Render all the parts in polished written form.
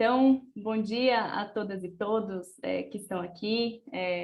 Então, bom dia a todas e todos que estão aqui.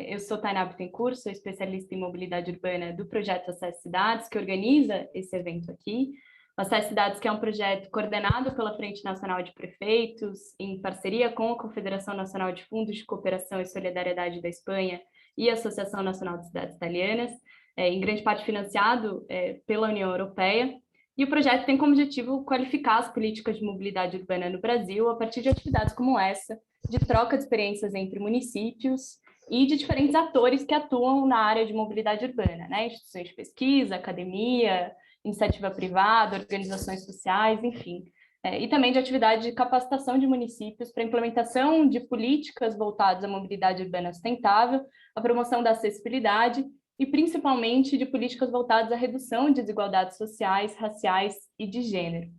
Eu sou Tainá Bittencourt, sou especialista em mobilidade urbana do projeto Acesse Cidades, que organiza esse evento aqui. O Acesse Cidades, que é um projeto coordenado pela Frente Nacional de Prefeitos, em parceria com a Confederação Nacional de Fundos de Cooperação e Solidariedade da Espanha e a Associação Nacional de Cidades Italianas, em grande parte financiado pela União Europeia. E o projeto tem como objetivo qualificar as políticas de mobilidade urbana no Brasil a partir de atividades como essa, de troca de experiências entre municípios e de diferentes atores que atuam na área de mobilidade urbana, né? Instituições de pesquisa, academia, iniciativa privada, organizações sociais, enfim. E também de atividade de capacitação de municípios para implementação de políticas voltadas à mobilidade urbana sustentável, à promoção da acessibilidade e principalmente de políticas voltadas à redução de desigualdades sociais, raciais e de gênero.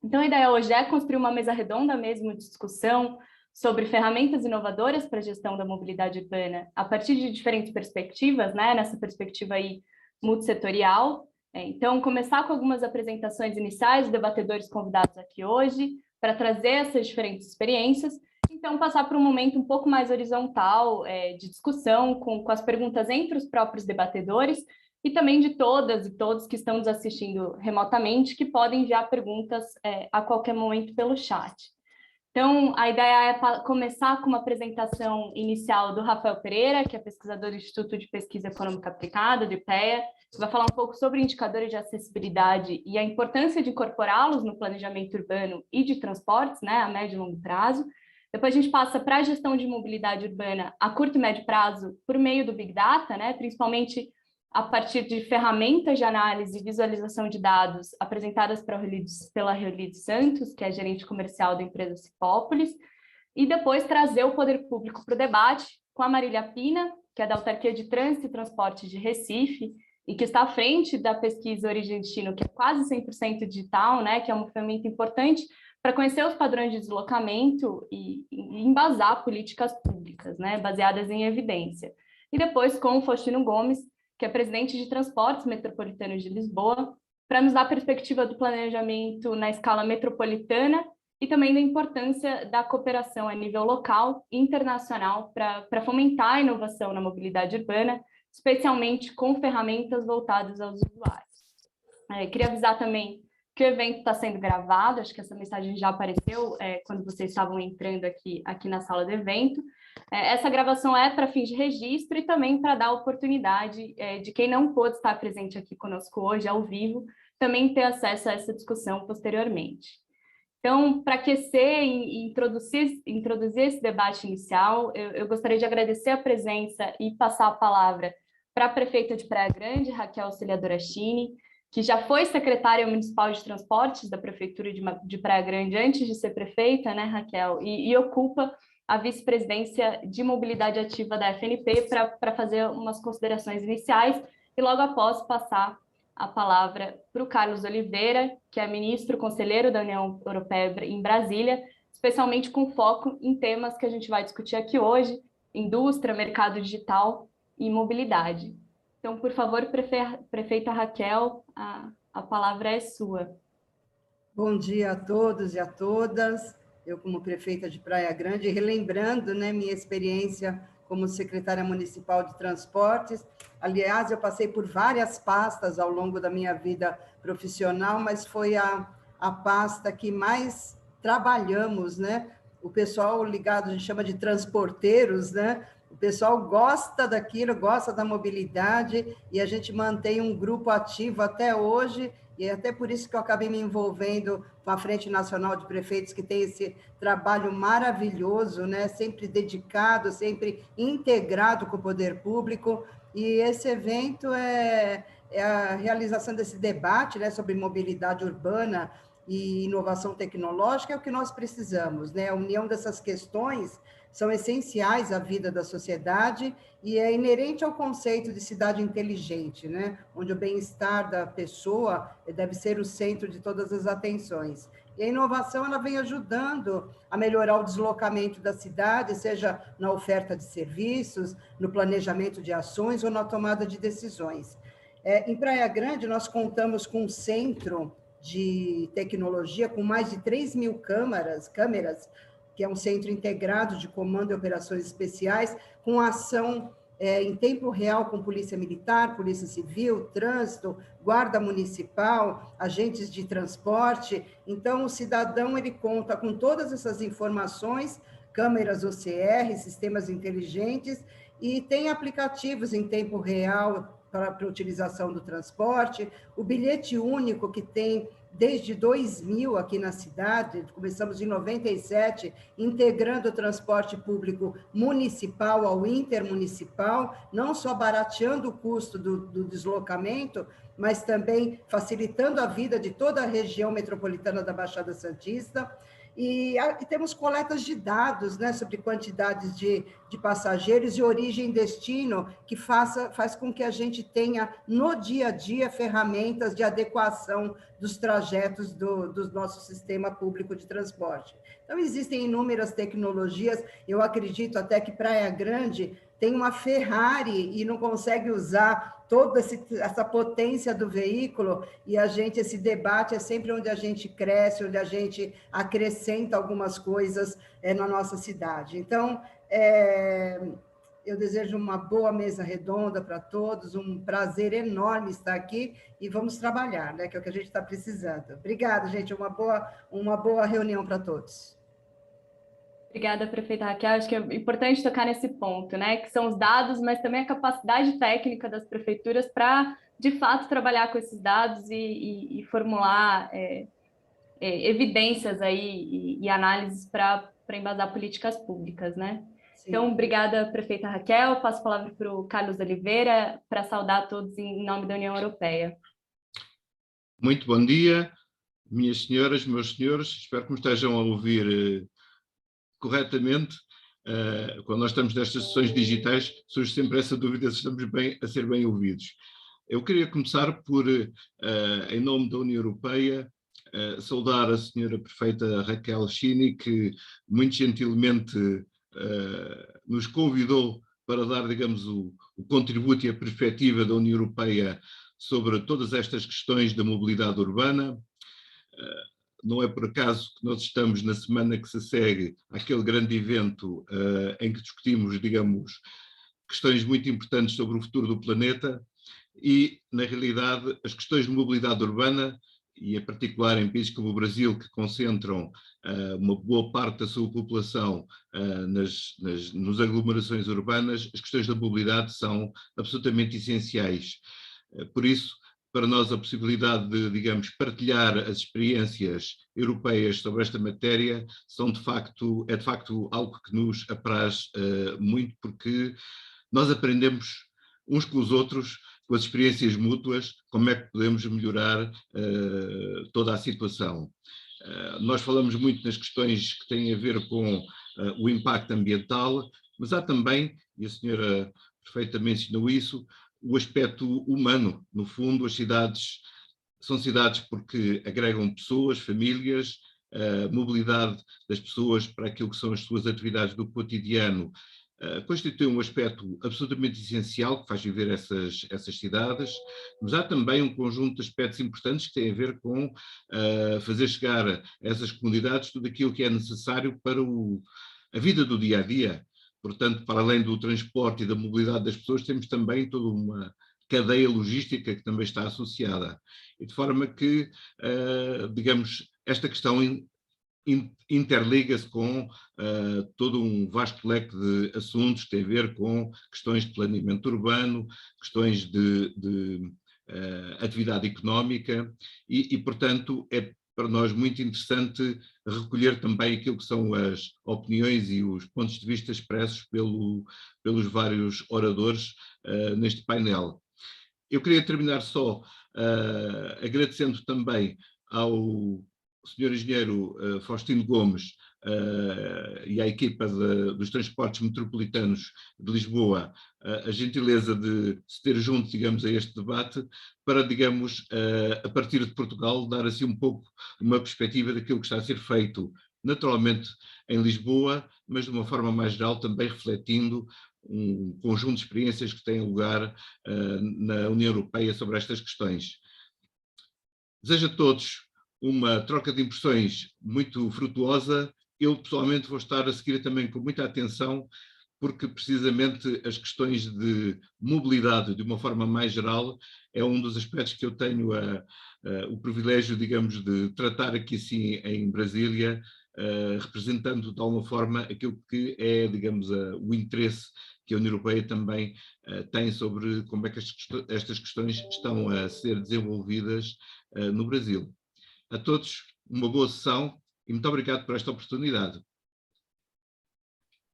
Então, a ideia hoje é construir uma mesa redonda mesmo de discussão sobre ferramentas inovadoras para a gestão da mobilidade urbana a partir de diferentes perspectivas, né? Nessa perspectiva aí multissetorial. Então, começar com algumas apresentações iniciais de debatedores convidados aqui hoje, para trazer essas diferentes experiências. Então, passar para um momento um pouco mais horizontal de discussão com as perguntas entre os próprios debatedores e também de todas e todos que estão nos assistindo remotamente, que podem enviar perguntas a qualquer momento pelo chat. Então, a ideia é começar com uma apresentação inicial do Rafael Pereira, que é pesquisador do Instituto de Pesquisa Econômica Aplicada, do IPEA, que vai falar um pouco sobre indicadores de acessibilidade e a importância de incorporá-los no planejamento urbano e de transportes, né, a médio e longo prazo. Depois a gente passa para a gestão de mobilidade urbana a curto e médio prazo por meio do Big Data, né, principalmente a partir de ferramentas de análise e visualização de dados apresentadas pela Reolide Santos, que é gerente comercial da empresa Cipópolis, e depois trazer o poder público para o debate com a Marília Pina, que é da Autarquia de Trânsito e Transporte de Recife, e que está à frente da pesquisa Origem e Destino, que é quase 100% digital, né, que é uma ferramenta importante para conhecer os padrões de deslocamento e embasar políticas públicas, né, baseadas em evidência. E depois com o Faustino Gomes, que é presidente de Transportes Metropolitanos de Lisboa, para nos dar a perspectiva do planejamento na escala metropolitana e também da importância da cooperação a nível local e internacional para fomentar a inovação na mobilidade urbana, especialmente com ferramentas voltadas aos usuários. Queria avisar também que o evento está sendo gravado, acho que essa mensagem já apareceu quando vocês estavam entrando aqui na sala do evento. Essa gravação é para fins de registro e também para dar a oportunidade de quem não pôde estar presente aqui conosco hoje, ao vivo, também ter acesso a essa discussão posteriormente. Então, para aquecer e introduzir esse debate inicial, eu gostaria de agradecer a presença e passar a palavra para a prefeita de Praia Grande, Raquel Auxiliadora Chini, que já foi secretária municipal de transportes da prefeitura de Praia Grande antes de ser prefeita, né, Raquel? E ocupa a vice-presidência de mobilidade ativa da FNP para fazer umas considerações iniciais e logo após passar a palavra para o Carlos Oliveira, que é ministro conselheiro da União Europeia em Brasília, especialmente com foco em temas que a gente vai discutir aqui hoje: indústria, mercado digital e mobilidade. Então, por favor, prefeita Raquel, a palavra é sua. Bom dia a todos e a todas. Eu, como prefeita de Praia Grande, relembrando, né, minha experiência como secretária municipal de transportes. Aliás, eu passei por várias pastas ao longo da minha vida profissional, mas foi a pasta que mais trabalhamos, né? O pessoal ligado, a gente chama de transporteiros, né? O pessoal gosta daquilo, gosta da mobilidade, e a gente mantém um grupo ativo até hoje, e é até por isso que eu acabei me envolvendo com a Frente Nacional de Prefeitos, que tem esse trabalho maravilhoso, né? Sempre dedicado, sempre integrado com o poder público, e esse evento é a realização desse debate, né, sobre mobilidade urbana e inovação tecnológica, é o que nós precisamos, né? A união dessas questões são essenciais à vida da sociedade e é inerente ao conceito de cidade inteligente, né? Onde o bem-estar da pessoa deve ser o centro de todas as atenções. E a inovação, ela vem ajudando a melhorar o deslocamento da cidade, seja na oferta de serviços, no planejamento de ações ou na tomada de decisões. Em Praia Grande, nós contamos com um centro de tecnologia com mais de 3.000 câmeras que é um centro integrado de comando e operações especiais, com ação em tempo real com polícia militar, polícia civil, trânsito, guarda municipal, agentes de transporte. Então, o cidadão ele conta com todas essas informações, câmeras OCR, sistemas inteligentes, e tem aplicativos em tempo real para utilização do transporte, o bilhete único que tem desde 2000 aqui na cidade, começamos em 97, integrando o transporte público municipal ao intermunicipal, não só barateando o custo do deslocamento, mas também facilitando a vida de toda a região metropolitana da Baixada Santista. E temos coletas de dados, né, sobre quantidades de passageiros e origem e destino, que faz com que a gente tenha, no dia a dia, ferramentas de adequação dos trajetos do nosso sistema público de transporte. Então, existem inúmeras tecnologias, eu acredito até que Praia Grande tem uma Ferrari e não consegue usar toda essa potência do veículo, e esse debate é sempre onde a gente cresce, onde a gente acrescenta algumas coisas na nossa cidade. Então, eu desejo uma boa mesa redonda para todos, um prazer enorme estar aqui, e vamos trabalhar, né, que é o que a gente está precisando. Obrigada, gente, uma boa reunião para todos. Obrigada, prefeita Raquel. Acho que é importante tocar nesse ponto, né? Que são os dados, mas também a capacidade técnica das prefeituras para, de fato, trabalhar com esses dados e formular evidências aí e análises para embasar políticas públicas, né? Sim. Então, obrigada, prefeita Raquel. Passo a palavra para o Carlos Oliveira para saudar a todos em nome da União Europeia. Muito bom dia, minhas senhoras, meus senhores. Espero que me estejam a ouvir corretamente. Quando nós estamos nestas sessões digitais, surge sempre essa dúvida se estamos a ser bem ouvidos. Eu queria começar por, em nome da União Europeia, saudar a senhora prefeita Raquel Chini, que muito gentilmente nos convidou para dar, digamos, o contributo e a perspectiva da União Europeia sobre todas estas questões da mobilidade urbana. Não é por acaso que nós estamos na semana que se segue àquele grande evento em que discutimos, digamos, questões muito importantes sobre o futuro do planeta e, na realidade, as questões de mobilidade urbana, e em particular em países como o Brasil, que concentram uma boa parte da sua população nas aglomerações urbanas, as questões da mobilidade são absolutamente essenciais. Por isso, para nós a possibilidade de, digamos, partilhar as experiências europeias sobre esta matéria é de facto algo que nos apraz muito, porque nós aprendemos uns com os outros, com as experiências mútuas, como é que podemos melhorar toda a situação. Nós falamos muito nas questões que têm a ver com o impacto ambiental, mas há também, e a senhora perfeitamente mencionou isso, o aspecto humano. No fundo, as cidades são cidades porque agregam pessoas, famílias, a mobilidade das pessoas para aquilo que são as suas atividades do cotidiano constitui um aspecto absolutamente essencial que faz viver essas cidades, mas há também um conjunto de aspectos importantes que têm a ver com fazer chegar a essas comunidades tudo aquilo que é necessário para a vida do dia a dia. Portanto, para além do transporte e da mobilidade das pessoas, temos também toda uma cadeia logística que também está associada. E de forma que, digamos, esta questão interliga-se com todo um vasto leque de assuntos que têm a ver com questões de planeamento urbano, questões de atividade económica e, portanto, é para nós muito interessante recolher também aquilo que são as opiniões e os pontos de vista expressos pelos vários oradores neste painel. Eu queria terminar só agradecendo também ao Sr. Engenheiro Faustino Gomes e à equipa dos transportes metropolitanos de Lisboa a gentileza de se ter junto, digamos, a este debate para, digamos, a partir de Portugal, dar assim um pouco uma perspectiva daquilo que está a ser feito naturalmente em Lisboa, mas de uma forma mais geral também refletindo um conjunto de experiências que têm lugar na União Europeia sobre estas questões. Desejo a todos uma troca de impressões muito frutuosa eu pessoalmente vou estar a seguir também com muita atenção, porque precisamente as questões de mobilidade, de uma forma mais geral, é um dos aspectos que eu tenho o privilégio, digamos, de tratar aqui sim em Brasília, representando de alguma forma aquilo que é, digamos, o interesse que a União Europeia também tem sobre como é que estas questões estão a ser desenvolvidas no Brasil. A todos, uma boa sessão e muito obrigado por esta oportunidade.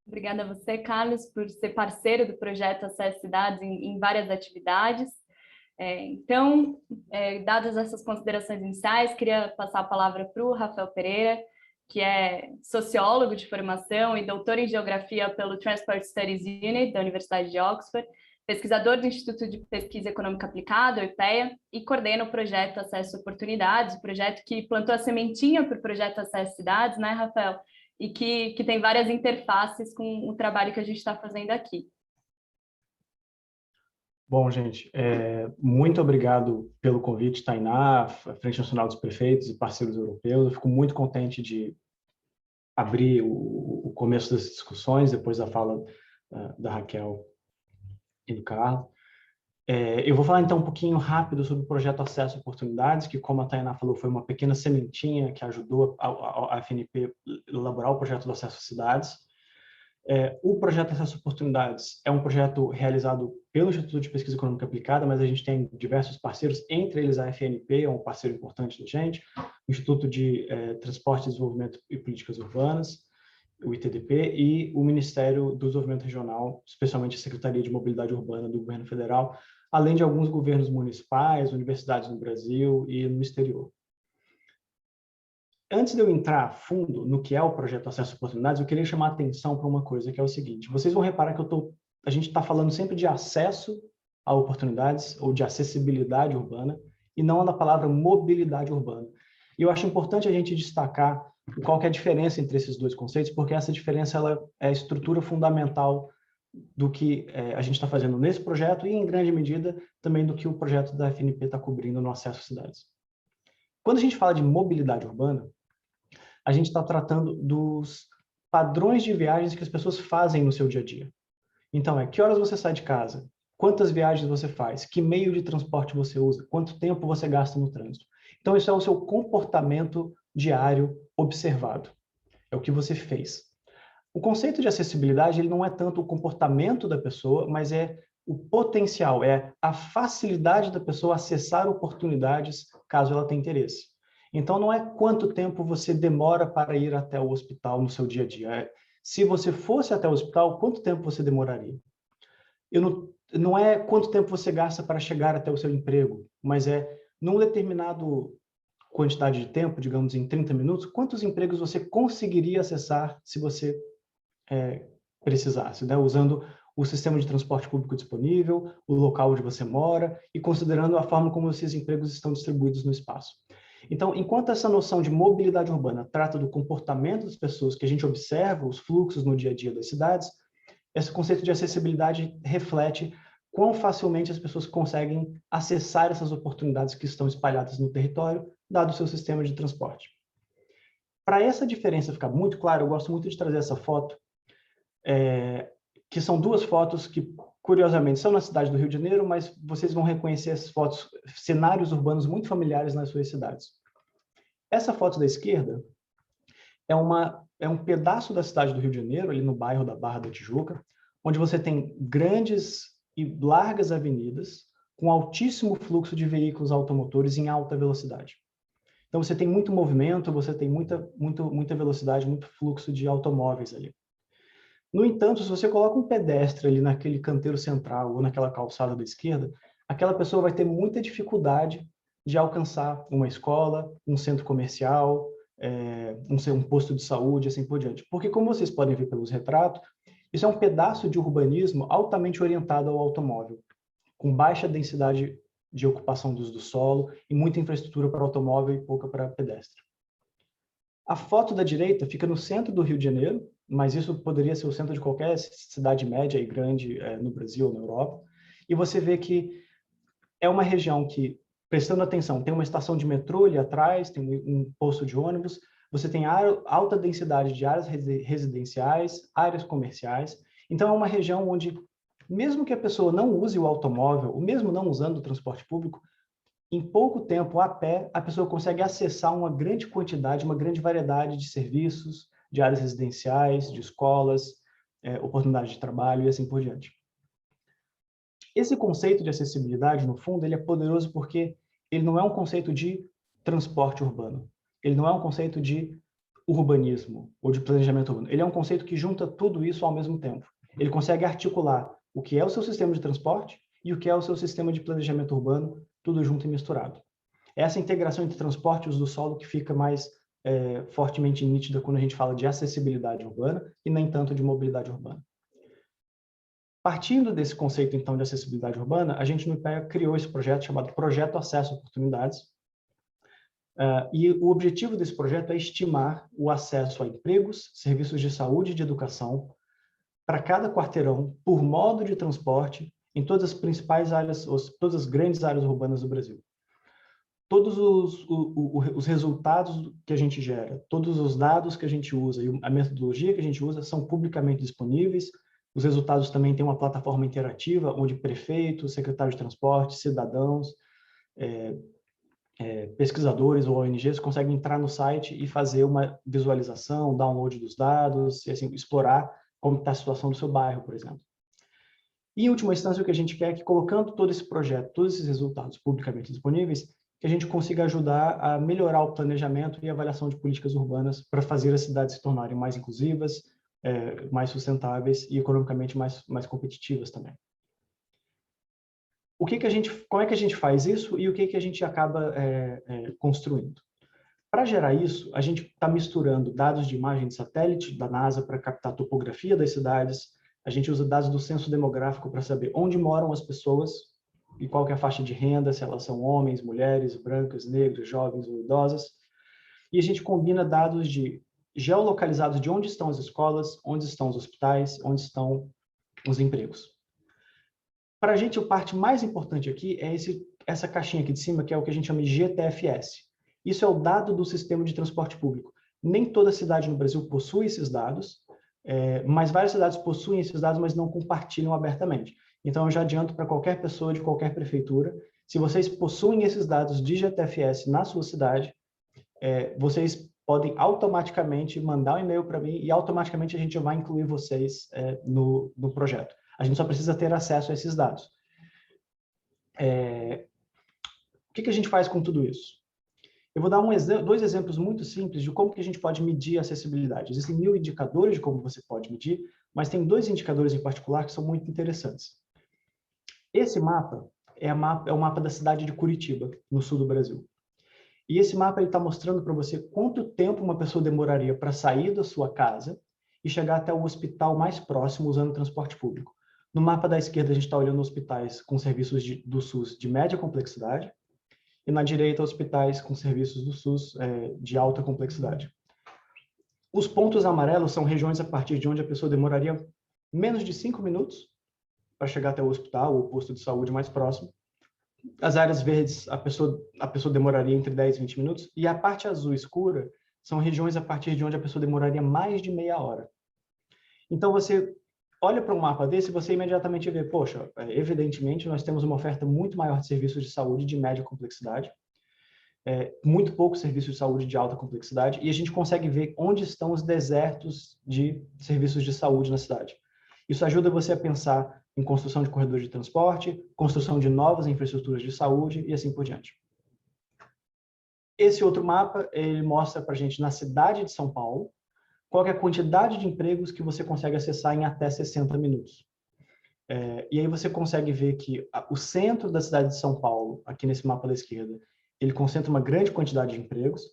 Obrigada a você, Carlos, por ser parceiro do projeto Acesso Cidades em várias atividades. Então, dadas essas considerações iniciais, queria passar a palavra para o Rafael Pereira, que é sociólogo de formação e doutor em geografia pelo Transport Studies Unit da Universidade de Oxford, pesquisador do Instituto de Pesquisa Econômica Aplicada, o IPEA, e coordena o projeto Acesso Oportunidades, o projeto que plantou a sementinha para o projeto Acesso Cidades, né, Rafael? E que tem várias interfaces com o trabalho que a gente está fazendo aqui. Bom, gente, muito obrigado pelo convite, Tainá, a Frente Nacional dos Prefeitos e parceiros europeus. Eu fico muito contente de abrir o começo das discussões, depois da fala da Raquel e do Carlos. Eu vou falar então um pouquinho rápido sobre o projeto Acesso Oportunidades, que, como a Tainá falou, foi uma pequena sementinha que ajudou a FNP a elaborar o projeto do Acesso às Cidades. O projeto Acesso Oportunidades é um projeto realizado pelo Instituto de Pesquisa Econômica Aplicada, mas a gente tem diversos parceiros, entre eles a FNP, é um parceiro importante da gente, o Instituto de Transporte, Desenvolvimento e Políticas Urbanas, o ITDP, e o Ministério do Desenvolvimento Regional, especialmente a Secretaria de Mobilidade Urbana do Governo Federal, além de alguns governos municipais, universidades no Brasil e no exterior. Antes de eu entrar a fundo no que é o projeto Acesso a Oportunidades, eu queria chamar a atenção para uma coisa, que é o seguinte: vocês vão reparar que a gente está falando sempre de acesso a oportunidades ou de acessibilidade urbana e não da palavra mobilidade urbana. E eu acho importante a gente destacar qual que é a diferença entre esses dois conceitos, porque essa diferença ela é a estrutura fundamental do que a gente está fazendo nesse projeto e, em grande medida, também do que o projeto da FNP está cobrindo no Acesso às Cidades. Quando a gente fala de mobilidade urbana, a gente está tratando dos padrões de viagens que as pessoas fazem no seu dia a dia. Então, que horas você sai de casa? Quantas viagens você faz? Que meio de transporte você usa? Quanto tempo você gasta no trânsito? Então, isso é o seu comportamento diário observado. É o que você fez. O conceito de acessibilidade ele não é tanto o comportamento da pessoa, mas é o potencial, é a facilidade da pessoa acessar oportunidades caso ela tenha interesse. Então, não é quanto tempo você demora para ir até o hospital no seu dia a dia. Se você fosse até o hospital, quanto tempo você demoraria? Não é quanto tempo você gasta para chegar até o seu emprego, mas num determinado quantidade de tempo, digamos em 30 minutos, quantos empregos você conseguiria acessar se você precisasse, né? Usando o sistema de transporte público disponível, o local onde você mora e considerando a forma como esses empregos estão distribuídos no espaço. Então, enquanto essa noção de mobilidade urbana trata do comportamento das pessoas que a gente observa, os fluxos no dia a dia das cidades, esse conceito de acessibilidade reflete quão facilmente as pessoas conseguem acessar essas oportunidades que estão espalhadas no território, dado o seu sistema de transporte. Para essa diferença ficar muito clara, eu gosto muito de trazer essa foto, que são duas fotos que, curiosamente, são na cidade do Rio de Janeiro, mas vocês vão reconhecer essas fotos, cenários urbanos muito familiares nas suas cidades. Essa foto da esquerda é um pedaço da cidade do Rio de Janeiro, ali no bairro da Barra da Tijuca, onde você tem grandes e largas avenidas com altíssimo fluxo de veículos automotores em alta velocidade. Então, você tem muito movimento, você tem muita velocidade, muito fluxo de automóveis ali. No entanto, se você coloca um pedestre ali naquele canteiro central ou naquela calçada da esquerda, aquela pessoa vai ter muita dificuldade de alcançar uma escola, um centro comercial, um posto de saúde, assim por diante. Porque, como vocês podem ver pelos retratos, isso é um pedaço de urbanismo altamente orientado ao automóvel, com baixa densidade de ocupação do uso do solo e muita infraestrutura para automóvel e pouca para pedestre. A foto da direita fica no centro do Rio de Janeiro, mas isso poderia ser o centro de qualquer cidade média e grande no Brasil ou na Europa, e você vê que é uma região que, prestando atenção, tem uma estação de metrô ali atrás, tem um posto de ônibus, você tem alta densidade de áreas residenciais, áreas comerciais. Então, é uma região onde, mesmo que a pessoa não use o automóvel, ou mesmo não usando o transporte público, em pouco tempo, a pé, a pessoa consegue acessar uma grande quantidade, uma grande variedade de serviços, de áreas residenciais, de escolas, oportunidades de trabalho e assim por diante. Esse conceito de acessibilidade, no fundo, ele é poderoso porque ele não é um conceito de transporte urbano. Ele não é um conceito de urbanismo ou de planejamento urbano. Ele é um conceito que junta tudo isso ao mesmo tempo. Ele consegue articular o que é o seu sistema de transporte e o que é o seu sistema de planejamento urbano, tudo junto e misturado. Essa integração entre transporte e uso do solo que fica mais fortemente nítida quando a gente fala de acessibilidade urbana e nem tanto de mobilidade urbana. Partindo desse conceito, então, de acessibilidade urbana, a gente no IPEA criou esse projeto chamado Projeto Acesso a Oportunidades. E o objetivo desse projeto é estimar o acesso a empregos, serviços de saúde e de educação para cada quarteirão, por modo de transporte, em todas as principais áreas, todas as grandes áreas urbanas do Brasil. Todos os resultados que a gente gera, todos os dados que a gente usa e a metodologia que a gente usa são publicamente disponíveis. Os resultados também têm uma plataforma interativa, onde prefeitos, secretários de transporte, cidadãos, pesquisadores ou ONGs conseguem entrar no site e fazer uma visualização, download dos dados, e assim, explorar como está a situação do seu bairro, por exemplo. E, em última instância, o que a gente quer é que, colocando todo esse projeto, todos esses resultados publicamente disponíveis, que a gente consiga ajudar a melhorar o planejamento e avaliação de políticas urbanas para fazer as cidades se tornarem mais inclusivas, mais sustentáveis e economicamente mais competitivas também. Como é que a gente faz isso e o que a gente acaba construindo? Para gerar isso, a gente está misturando dados de imagem de satélite da NASA para captar a topografia das cidades, a gente usa dados do censo demográfico para saber onde moram as pessoas e qual que é a faixa de renda, se elas são homens, mulheres, brancas, negras, jovens ou idosas. E a gente combina dados geolocalizados de onde estão as escolas, onde estão os hospitais, onde estão os empregos. Para a gente, a parte mais importante aqui é essa caixinha aqui de cima, que é o que a gente chama de GTFS. Isso é o dado do sistema de transporte público. Nem toda cidade no Brasil possui esses dados, mas várias cidades possuem esses dados, mas não compartilham abertamente. Então, eu já adianto para qualquer pessoa de qualquer prefeitura, se vocês possuem esses dados de GTFS na sua cidade, vocês podem automaticamente mandar um e-mail para mim e automaticamente a gente já vai incluir vocês no projeto. A gente só precisa ter acesso a esses dados. O que a gente faz com tudo isso? Eu vou dar dois exemplos muito simples de como que a gente pode medir a acessibilidade. Existem 1000 indicadores de como você pode medir, mas tem 2 indicadores em particular que são muito interessantes. Esse mapa é o mapa da cidade de Curitiba, no sul do Brasil. E esse mapa está mostrando para você quanto tempo uma pessoa demoraria para sair da sua casa e chegar até o hospital mais próximo usando transporte público. No mapa da esquerda, a gente está olhando hospitais com serviços do SUS de média complexidade, e na direita, hospitais com serviços do SUS de alta complexidade. Os pontos amarelos são regiões a partir de onde a pessoa demoraria menos de 5 minutos para chegar até o hospital ou o posto de saúde mais próximo. As áreas verdes, a pessoa demoraria entre 10 e 20 minutos, e a parte azul escura são regiões a partir de onde a pessoa demoraria mais de meia hora. Então, você olha para um mapa desse e você imediatamente vê, poxa, evidentemente nós temos uma oferta muito maior de serviços de saúde de média complexidade, muito poucos serviços de saúde de alta complexidade, e a gente consegue ver onde estão os desertos de serviços de saúde na cidade. Isso ajuda você a pensar em construção de corredores de transporte, construção de novas infraestruturas de saúde e assim por diante. Esse outro mapa, ele mostra para a gente, na cidade de São Paulo, qual é a quantidade de empregos que você consegue acessar em até 60 minutos. E aí você consegue ver que o centro da cidade de São Paulo, aqui nesse mapa da esquerda, ele concentra uma grande quantidade de empregos,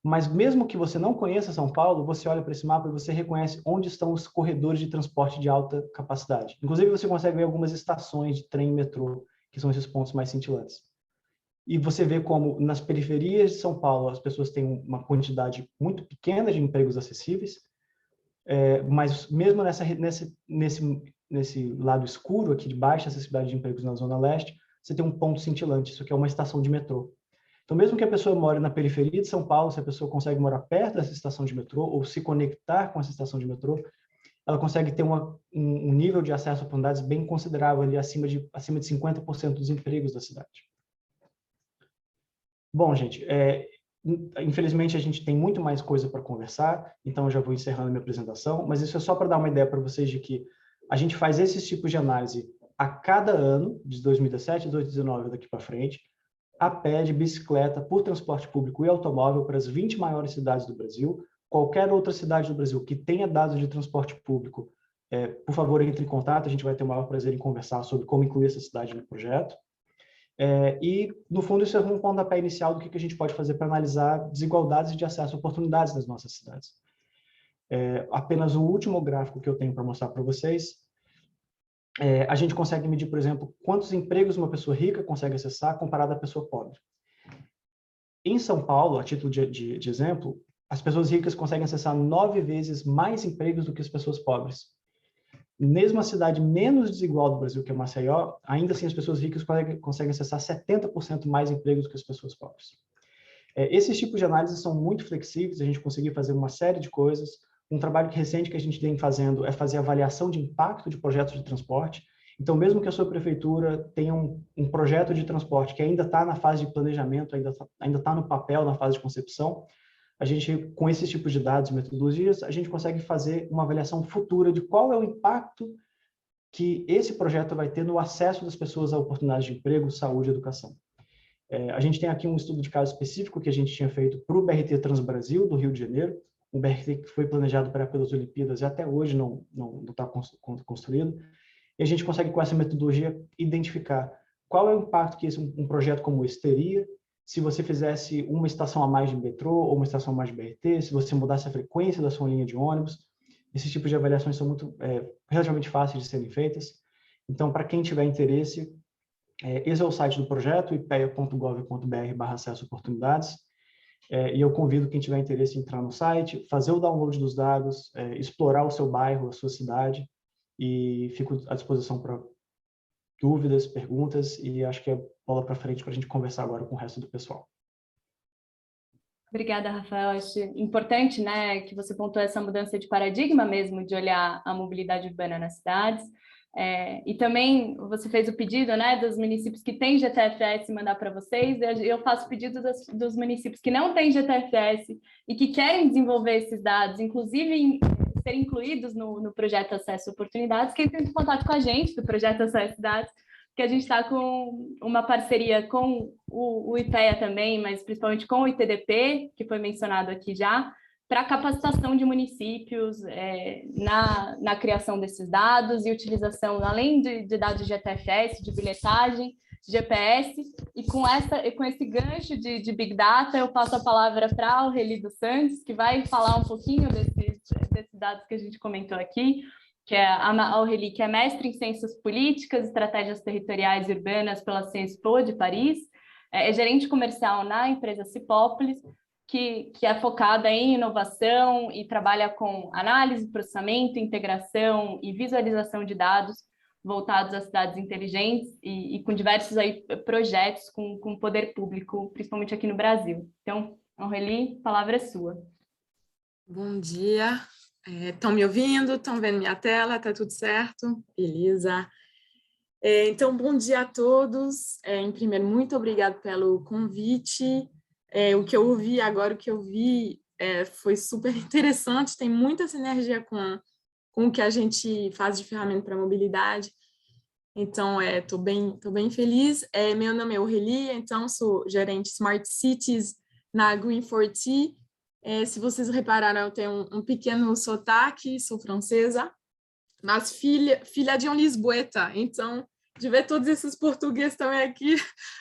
mas mesmo que você não conheça São Paulo, você olha para esse mapa e você reconhece onde estão os corredores de transporte de alta capacidade. Inclusive, você consegue ver algumas estações de trem e metrô, que são esses pontos mais cintilantes. E você vê como nas periferias de São Paulo as pessoas têm uma quantidade muito pequena de empregos acessíveis, mas mesmo nesse lado escuro aqui de baixa acessibilidade de empregos na Zona Leste, você tem um ponto cintilante, isso aqui é uma estação de metrô. Então, mesmo que a pessoa more na periferia de São Paulo, se a pessoa consegue morar perto dessa estação de metrô ou se conectar com essa estação de metrô, ela consegue ter um nível de acesso a oportunidades bem considerável, ali acima de 50% dos empregos da cidade. Bom, gente, infelizmente a gente tem muito mais coisa para conversar, então eu já vou encerrando a minha apresentação, mas isso é só para dar uma ideia para vocês de que a gente faz esses tipos de análise a cada ano, de 2017 a 2019 daqui para frente, a pé, de bicicleta, por transporte público e automóvel para as 20 maiores cidades do Brasil. Qualquer outra cidade do Brasil que tenha dados de transporte público, por favor, entre em contato, a gente vai ter o maior prazer em conversar sobre como incluir essa cidade no projeto. E, no fundo, isso é um pontapé inicial do que a gente pode fazer para analisar desigualdades de acesso a oportunidades nas nossas cidades. Apenas o último gráfico que eu tenho para mostrar para vocês, a gente consegue medir, por exemplo, quantos empregos uma pessoa rica consegue acessar comparado à pessoa pobre. Em São Paulo, a título de exemplo, as pessoas ricas conseguem acessar 9 vezes mais empregos do que as pessoas pobres. Mesmo a cidade menos desigual do Brasil, que é Maceió, ainda assim as pessoas ricas conseguem acessar 70% mais empregos do que as pessoas pobres. Esses tipos de análise são muito flexíveis, a gente conseguiu fazer uma série de coisas. Um trabalho recente que a gente vem fazendo é fazer avaliação de impacto de projetos de transporte. Então, mesmo que a sua prefeitura tenha um projeto de transporte que ainda está na fase de planejamento, ainda está no papel, na fase de concepção, a gente, com esses tipos de dados e metodologias, a gente consegue fazer uma avaliação futura de qual é o impacto que esse projeto vai ter no acesso das pessoas a oportunidades de emprego, saúde e educação. A gente tem aqui um estudo de caso específico que a gente tinha feito para o BRT Transbrasil, do Rio de Janeiro, um BRT que foi planejado para pelas Olimpíadas e até hoje não está construído. E a gente consegue, com essa metodologia, identificar qual é o impacto que um projeto como esse teria se você fizesse uma estação a mais de metrô ou uma estação a mais de BRT, se você mudasse a frequência da sua linha de ônibus. Esses tipos de avaliações são relativamente fáceis de serem feitas. Então, para quem tiver interesse, esse é o site do projeto, ipea.gov.br/acesso oportunidades. E eu convido quem tiver interesse em entrar no site, fazer o download dos dados, explorar o seu bairro, a sua cidade, e fico à disposição para dúvidas, perguntas, e acho que é bola para frente para a gente conversar agora com o resto do pessoal. Obrigada, Rafael. Acho importante, né, que você pontuou essa mudança de paradigma mesmo, de olhar a mobilidade urbana nas cidades. E também você fez o pedido, né, dos municípios que têm GTFS mandar para vocês. Eu faço pedido dos municípios que não têm GTFS e que querem desenvolver esses dados, inclusive ser incluídos no projeto Acesso Oportunidades, que entrem em contato com a gente do projeto Acesso Dados, que a gente está com uma parceria com o IPEA também, mas principalmente com o ITDP, que foi mencionado aqui já, para capacitação de municípios na criação desses dados e utilização, além de dados de GTFS, de bilhetagem, de GPS, e com esse gancho de Big Data, eu passo a palavra para a Aurélie dos Santos, que vai falar um pouquinho desses dados que a gente comentou aqui, que é a Aurélie, que é mestre em Ciências Políticas, Estratégias Territoriais e Urbanas pela Sciences Po de Paris, é gerente comercial na empresa Cipópolis, que é focada em inovação e trabalha com análise, processamento, integração e visualização de dados voltados às cidades inteligentes e com diversos projetos com o poder público, principalmente aqui no Brasil. Então, Aurélie, a palavra é sua. Bom dia. Estão me ouvindo? Estão vendo minha tela? Está tudo certo? Beleza. Então, bom dia a todos. Em primeiro, muito obrigado pelo convite. O que eu ouvi agora, o que eu vi foi super interessante, tem muita sinergia com o que a gente faz de ferramenta para mobilidade. Então, estou bem feliz. Meu nome é Aurélie, então sou gerente Smart Cities na Green4T. Se vocês repararam, eu tenho um pequeno sotaque, sou francesa, mas filha de um lisboeta, então, de ver todos esses portugueses também aqui,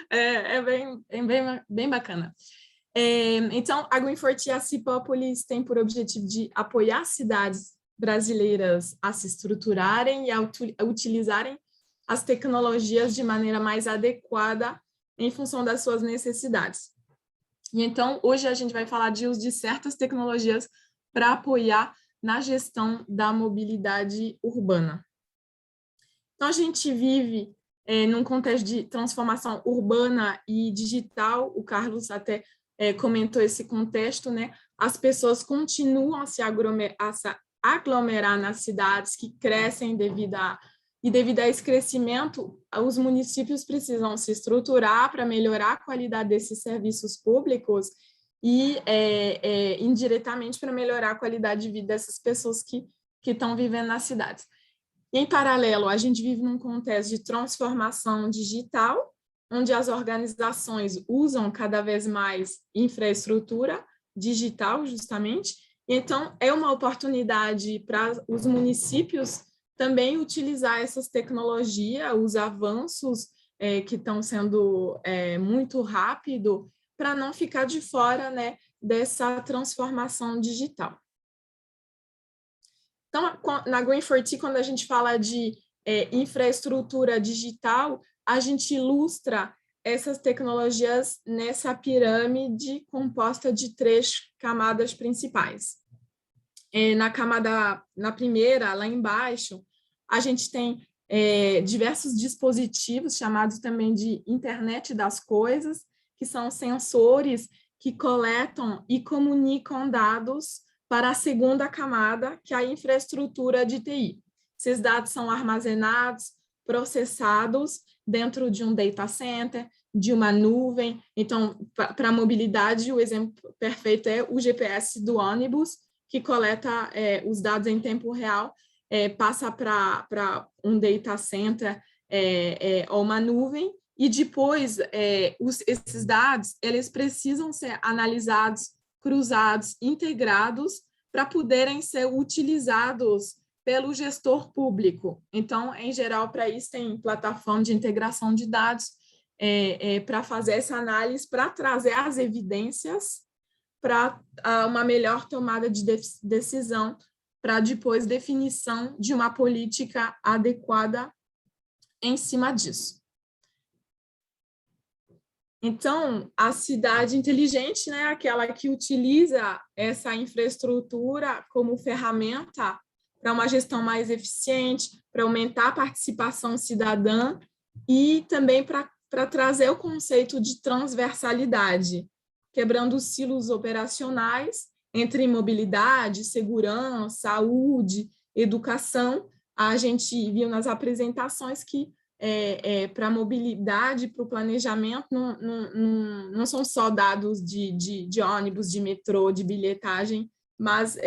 é bem bacana. Então, a Green4T e a Cipópolis têm por objetivo de apoiar cidades brasileiras a se estruturarem e a utilizarem as tecnologias de maneira mais adequada em função das suas necessidades. E então, hoje a gente vai falar de uso de certas tecnologias para apoiar na gestão da mobilidade urbana. Então, a gente vive num contexto de transformação urbana e digital, o Carlos até comentou esse contexto, né? As pessoas continuam a se aglomerar nas cidades que crescem devido a esse crescimento, os municípios precisam se estruturar para melhorar a qualidade desses serviços públicos e, indiretamente, para melhorar a qualidade de vida dessas pessoas que estão vivendo nas cidades. Em paralelo, a gente vive num contexto de transformação digital, onde as organizações usam cada vez mais infraestrutura digital, justamente. Então, é uma oportunidade para os municípios também utilizar essas tecnologias, os avanços que estão sendo muito rápido, para não ficar de fora, né, dessa transformação digital. Então, na Green4T, quando a gente fala de infraestrutura digital, a gente ilustra essas tecnologias nessa pirâmide composta de 3 camadas principais. Na primeira, lá embaixo, a gente tem diversos dispositivos, chamados também de internet das coisas, que são sensores que coletam e comunicam dados para a segunda camada, que é a infraestrutura de TI. Esses dados são armazenados, processados dentro de um data center, de uma nuvem. Então, para a mobilidade, o exemplo perfeito é o GPS do ônibus, que coleta os dados em tempo real, passa para um data center ou uma nuvem, e depois esses dados eles precisam ser analisados, cruzados, integrados, para poderem ser utilizados pelo gestor público. Então, em geral, para isso tem plataforma de integração de dados para fazer essa análise, para trazer as evidências para uma melhor tomada de decisão, para depois definição de uma política adequada em cima disso. Então, a cidade inteligente, né, aquela que utiliza essa infraestrutura como ferramenta para uma gestão mais eficiente, para aumentar a participação cidadã e também para trazer o conceito de transversalidade, quebrando os silos operacionais entre mobilidade, segurança, saúde, educação. A gente viu nas apresentações que para a mobilidade, para o planejamento, não são só dados de ônibus, de metrô, de bilhetagem, mas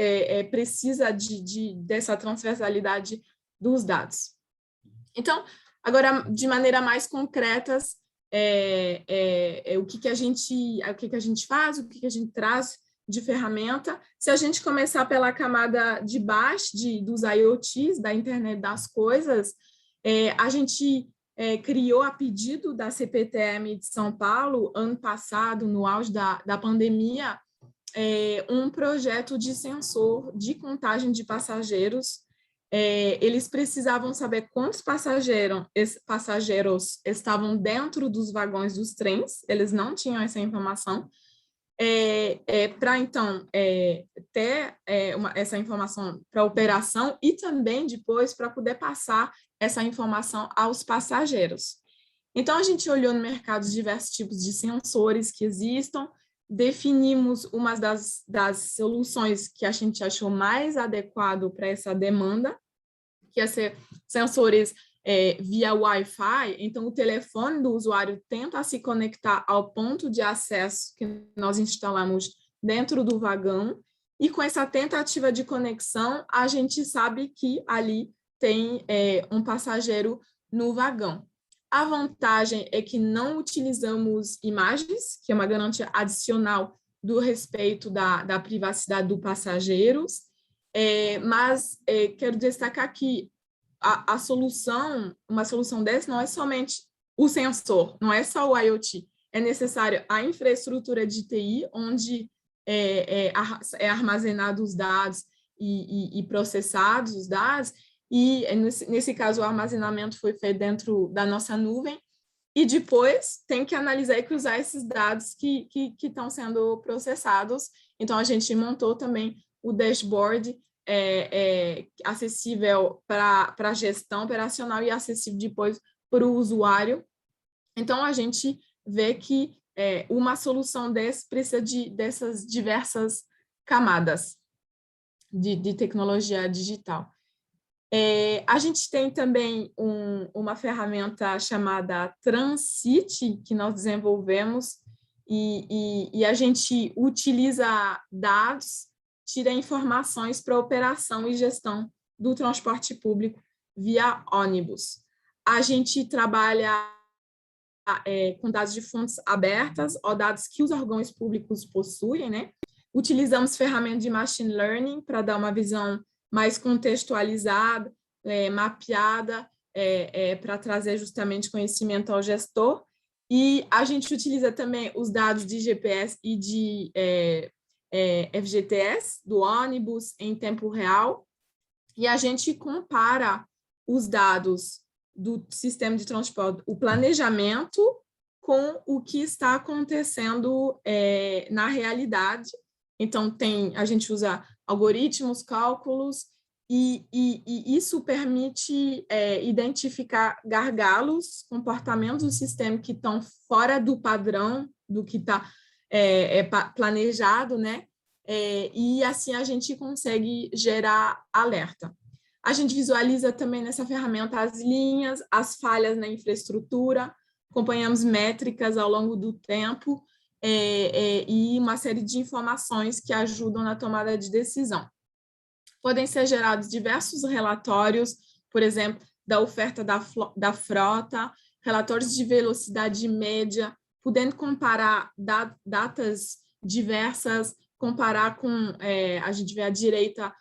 precisa dessa transversalidade dos dados. Então, agora, de maneira mais concreta, o que a gente faz, o que a gente traz de ferramenta. Se a gente começar pela camada de baixo dos IoTs, da internet das coisas, a gente criou a pedido da CPTM de São Paulo, ano passado, no auge da pandemia, um projeto de sensor de contagem de passageiros. Eles precisavam saber quantos passageiros estavam dentro dos vagões dos trens, eles não tinham essa informação, para então ter essa informação para a operação e também depois para poder passar essa informação aos passageiros. Então, a gente olhou no mercado diversos tipos de sensores que existam, definimos uma das soluções que a gente achou mais adequado para essa demanda, que é ser sensores via Wi-Fi. Então, o telefone do usuário tenta se conectar ao ponto de acesso que nós instalamos dentro do vagão, e com essa tentativa de conexão, a gente sabe que ali tem um passageiro no vagão. A vantagem é que não utilizamos imagens, que é uma garantia adicional do respeito da privacidade dos passageiros, mas quero destacar que uma solução dessa não é somente o sensor, não é só o IoT, é necessário a infraestrutura de TI, onde é armazenado os dados e processados os dados, e nesse caso o armazenamento foi feito dentro da nossa nuvem, e depois tem que analisar e cruzar esses dados que estão sendo processados. Então, a gente montou também o dashboard acessível para a gestão operacional e acessível depois para o usuário. Então, a gente vê que uma solução dessa precisa dessas diversas camadas de tecnologia digital. A gente tem também uma ferramenta chamada Transit, que nós desenvolvemos, e a gente utiliza dados, tira informações para operação e gestão do transporte público via ônibus. A gente trabalha com dados de fontes abertas, ou dados que os órgãos públicos possuem, né? Utilizamos ferramentas de machine learning para dar uma visão mais contextualizada, mapeada, para trazer justamente conhecimento ao gestor. E a gente utiliza também os dados de GPS e de FGTS, do ônibus, em tempo real, e a gente compara os dados do sistema de transporte, o planejamento, com o que está acontecendo na realidade. Então, a gente usa algoritmos, cálculos, e isso permite identificar gargalos, comportamentos do sistema que estão fora do padrão, do que está planejado, né? E assim a gente consegue gerar alerta. A gente visualiza também nessa ferramenta as linhas, as falhas na infraestrutura, acompanhamos métricas ao longo do tempo e uma série de informações que ajudam na tomada de decisão. Podem ser gerados diversos relatórios, por exemplo, da oferta da frota, relatórios de velocidade média, podendo comparar datas diversas, comparar com, a gente vê à direita,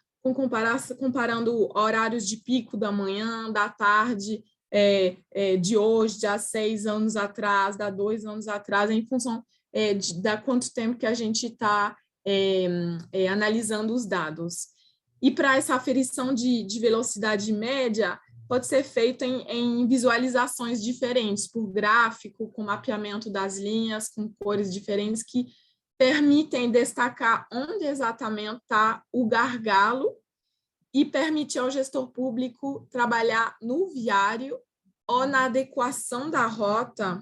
comparando horários de pico da manhã, da tarde, de hoje, de há 6 anos atrás, de 2 anos atrás, em função da quanto tempo que a gente está analisando os dados. E para essa aferição de velocidade média, pode ser feita em visualizações diferentes, por gráfico, com mapeamento das linhas, com cores diferentes, que permitem destacar onde exatamente está o gargalo e permitir ao gestor público trabalhar no viário ou na adequação da rota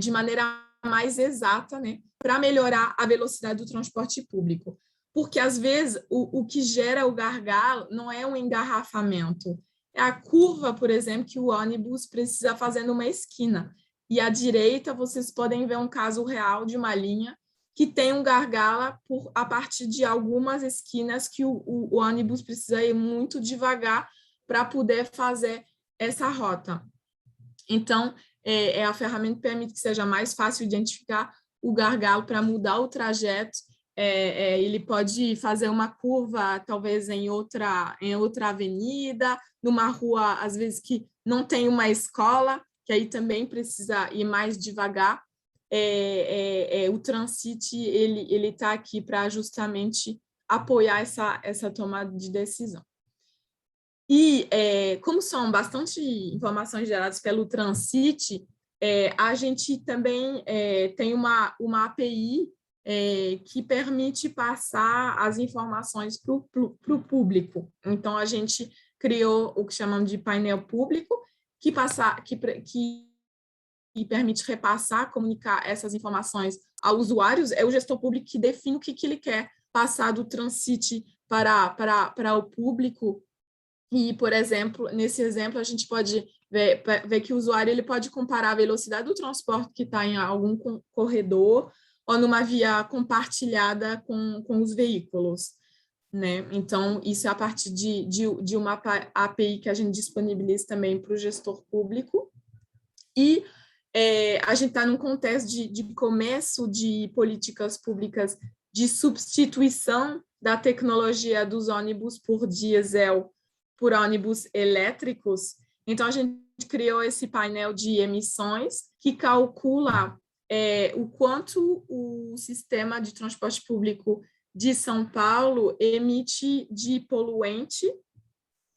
de maneira mais exata, né, para melhorar a velocidade do transporte público. Porque, às vezes, o que gera o gargalo não é um engarrafamento, é a curva, por exemplo, que o ônibus precisa fazer numa esquina. E à direita, vocês podem ver um caso real de uma linha que tem um gargalo a partir de algumas esquinas que o ônibus precisa ir muito devagar para poder fazer essa rota. Então, a ferramenta permite que seja mais fácil identificar o gargalo para mudar o trajeto. Ele pode fazer uma curva, talvez em outra avenida, numa rua, às vezes, que não tem uma escola, que aí também precisa ir mais devagar. O Transit, ele está aqui para justamente apoiar essa tomada de decisão. E, como são bastante informações geradas pelo Transit, a gente também tem uma API que permite passar as informações para o público. Então, a gente criou o que chamamos de painel público, que permite repassar, comunicar essas informações aos usuários. É o gestor público que define o que ele quer passar do Transit para o público. E, por exemplo, nesse exemplo, a gente pode ver que o usuário ele pode comparar a velocidade do transporte que está em algum corredor ou numa via compartilhada com os veículos, né? Então, isso é a partir de uma API que a gente disponibiliza também para o gestor público. E a gente está num contexto de começo de políticas públicas de substituição da tecnologia dos ônibus por diesel por ônibus elétricos. Então, a gente criou esse painel de emissões que calcula o quanto o sistema de transporte público de São Paulo emite de poluente.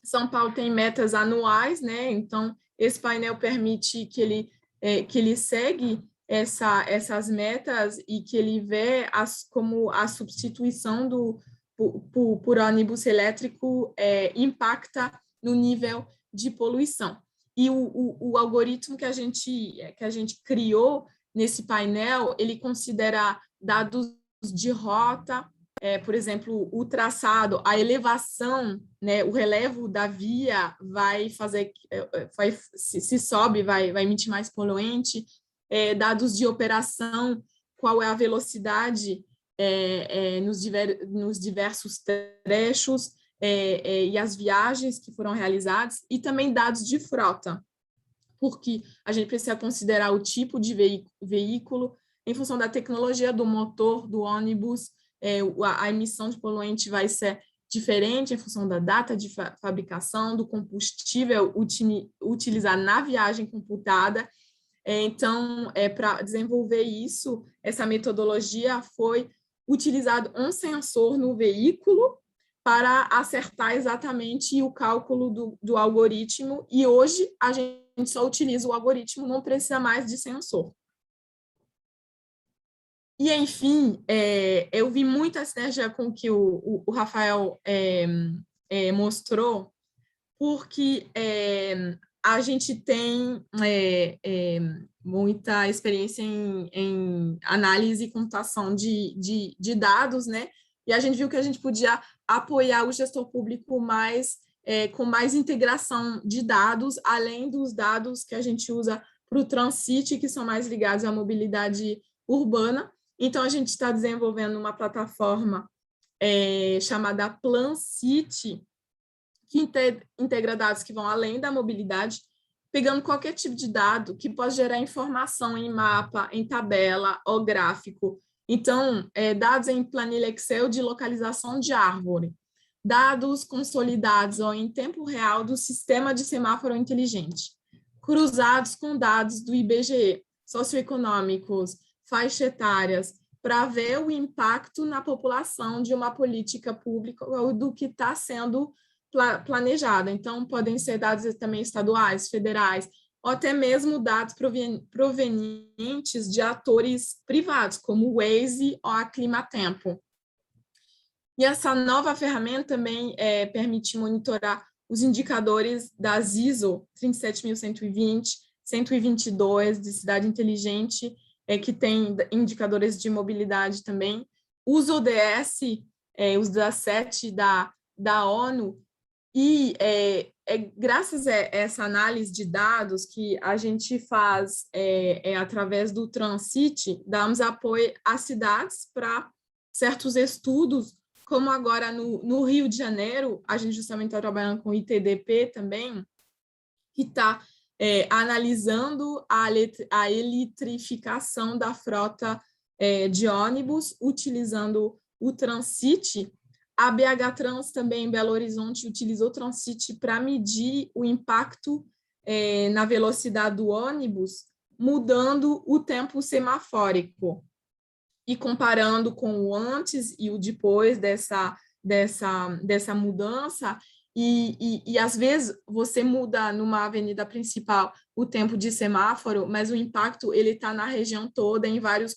São Paulo tem metas anuais, né? Então, esse painel permite que ele segue essas metas e que ele vê como a substituição por ônibus elétrico impacta no nível de poluição. e o algoritmo que a gente criou nesse painel, ele considera dados de rota, por exemplo, o traçado, a elevação, né, o relevo da via vai fazer, se sobe, vai emitir mais poluente, dados de operação, qual é a velocidade nos diversos trechos, e as viagens que foram realizadas, e também dados de frota, porque a gente precisa considerar o tipo de veículo, em função da tecnologia do motor, do ônibus, a emissão de poluente vai ser diferente em função da data de fabricação, do combustível utilizado na viagem computada. Então, para desenvolver isso, essa metodologia foi utilizado um sensor no veículo para acertar exatamente o cálculo do algoritmo, e hoje a gente só utiliza o algoritmo, não precisa mais de sensor. E, enfim, eu vi muita sinergia com o que o Rafael mostrou, porque a gente tem muita experiência em análise e computação de dados, né? E a gente viu que a gente podia apoiar o gestor público com mais integração de dados, além dos dados que a gente usa para o Transcity, que são mais ligados à mobilidade urbana. Então, a gente está desenvolvendo uma plataforma chamada PlanCity, que integra dados que vão além da mobilidade, pegando qualquer tipo de dado que pode gerar informação em mapa, em tabela ou gráfico. Então, dados em planilha Excel de localização de árvore, dados consolidados ou em tempo real do sistema de semáforo inteligente, cruzados com dados do IBGE, socioeconômicos, faixa etárias, para ver o impacto na população de uma política pública ou do que está sendo planejada. Então, podem ser dados também estaduais, federais, ou até mesmo dados provenientes de atores privados, como o Waze ou a Climatempo. E essa nova ferramenta também permite monitorar os indicadores das ISO 37120, 122 de cidade inteligente, que tem indicadores de mobilidade também, os ODS, os 17 da ONU, e graças a essa análise de dados que a gente faz através do Transcity, damos apoio às cidades para certos estudos, como agora no Rio de Janeiro, a gente justamente está trabalhando com o ITDP também, que está analisando a eletrificação da frota de ônibus, utilizando o Transcity. A BH Trans também, em Belo Horizonte, utilizou o Transcity para medir o impacto na velocidade do ônibus, mudando o tempo semafórico e comparando com o antes e o depois dessa mudança. E às vezes você muda numa avenida principal o tempo de semáforo, mas o impacto ele está na região toda, em vários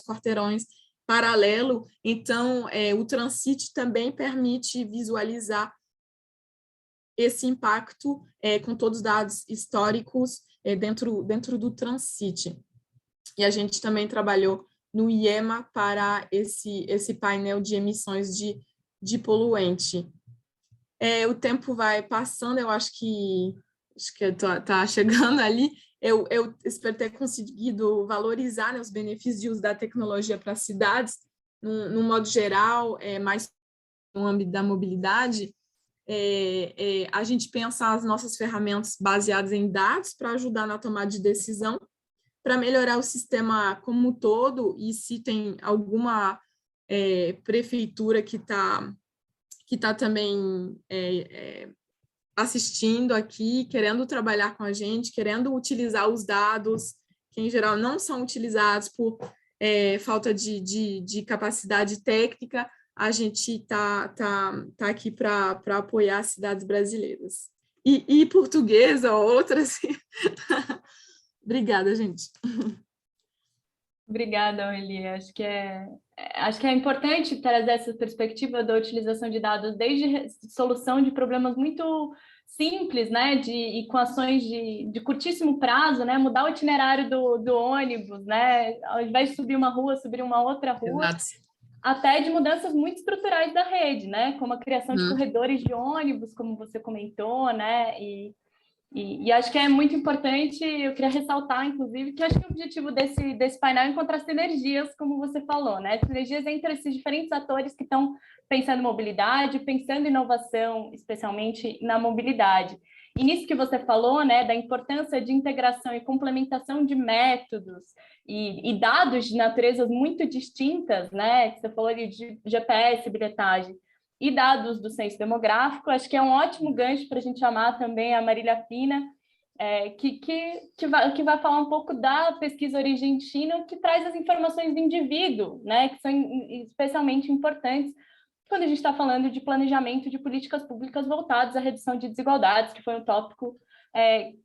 quarteirões paralelo. Então, o Transcity também permite visualizar esse impacto com todos os dados históricos dentro do Transcity. E a gente também trabalhou no IEMA para esse painel de emissões de poluente. O tempo vai passando, eu acho que está chegando ali. Eu espero ter conseguido valorizar, né, os benefícios de uso da tecnologia para as cidades, no modo geral, mais no âmbito da mobilidade. A gente pensa as nossas ferramentas baseadas em dados para ajudar na tomada de decisão, para melhorar o sistema como um todo, e se tem alguma prefeitura que está também assistindo aqui, querendo trabalhar com a gente, querendo utilizar os dados, que em geral não são utilizados por falta de capacidade técnica, a gente está aqui para apoiar as cidades brasileiras. E portuguesa ou outras. Obrigada, gente. Obrigada, Aurelia. Acho que é acho que é importante trazer essa perspectiva da utilização de dados desde solução de problemas muito simples, né, de equações de curtíssimo prazo, né, mudar o itinerário do ônibus, né, ao invés de subir uma rua, subir uma outra rua, Exato. até de mudanças muito estruturais da rede, né, como a criação de corredores de ônibus, como você comentou, né, e acho que é muito importante, eu queria ressaltar, inclusive, que acho que o objetivo desse painel é encontrar sinergias, como você falou, né? Sinergias entre esses diferentes atores que estão pensando em mobilidade, pensando em inovação, especialmente na mobilidade. E nisso que você falou, né, da importância de integração e complementação de métodos e dados de naturezas muito distintas, né? Que você falou ali de GPS, bilhetagem, e dados do censo demográfico, acho que é um ótimo gancho para a gente chamar também a Marília Pina, que vai falar um pouco da pesquisa Origem Destino, que traz as informações do indivíduo, né, que são especialmente importantes quando a gente está falando de planejamento de políticas públicas voltadas à redução de desigualdades, que foi um tópico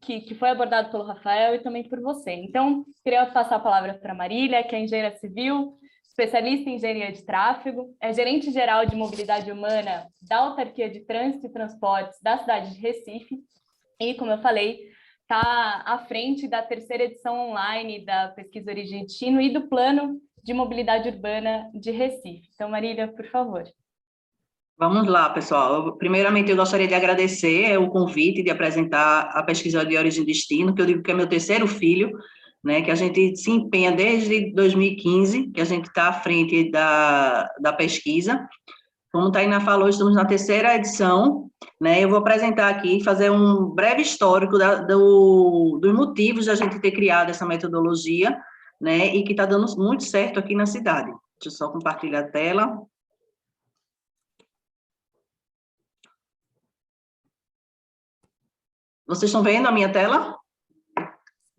que foi abordado pelo Rafael e também por você. Então, queria passar a palavra para a Marília, que é engenheira civil, especialista em engenharia de tráfego, é gerente-geral de mobilidade humana da Autarquia de Trânsito e Transportes da cidade de Recife, e, como eu falei, está à frente da 3ª edição online da pesquisa Origem Destino e do Plano de Mobilidade Urbana de Recife. Então, Marília, por favor. Vamos lá, pessoal. Primeiramente, eu gostaria de agradecer o convite de apresentar a pesquisa de Origem Destino, que eu digo que é meu 3º filho, né, que a gente se empenha desde 2015, que a gente está à frente da pesquisa. Como a Tainá falou, estamos na 3ª edição, né, eu vou apresentar aqui, fazer um breve histórico dos motivos da gente ter criado essa metodologia, né, e que está dando muito certo aqui na cidade. Deixa eu só compartilhar a tela. Vocês estão vendo a minha tela?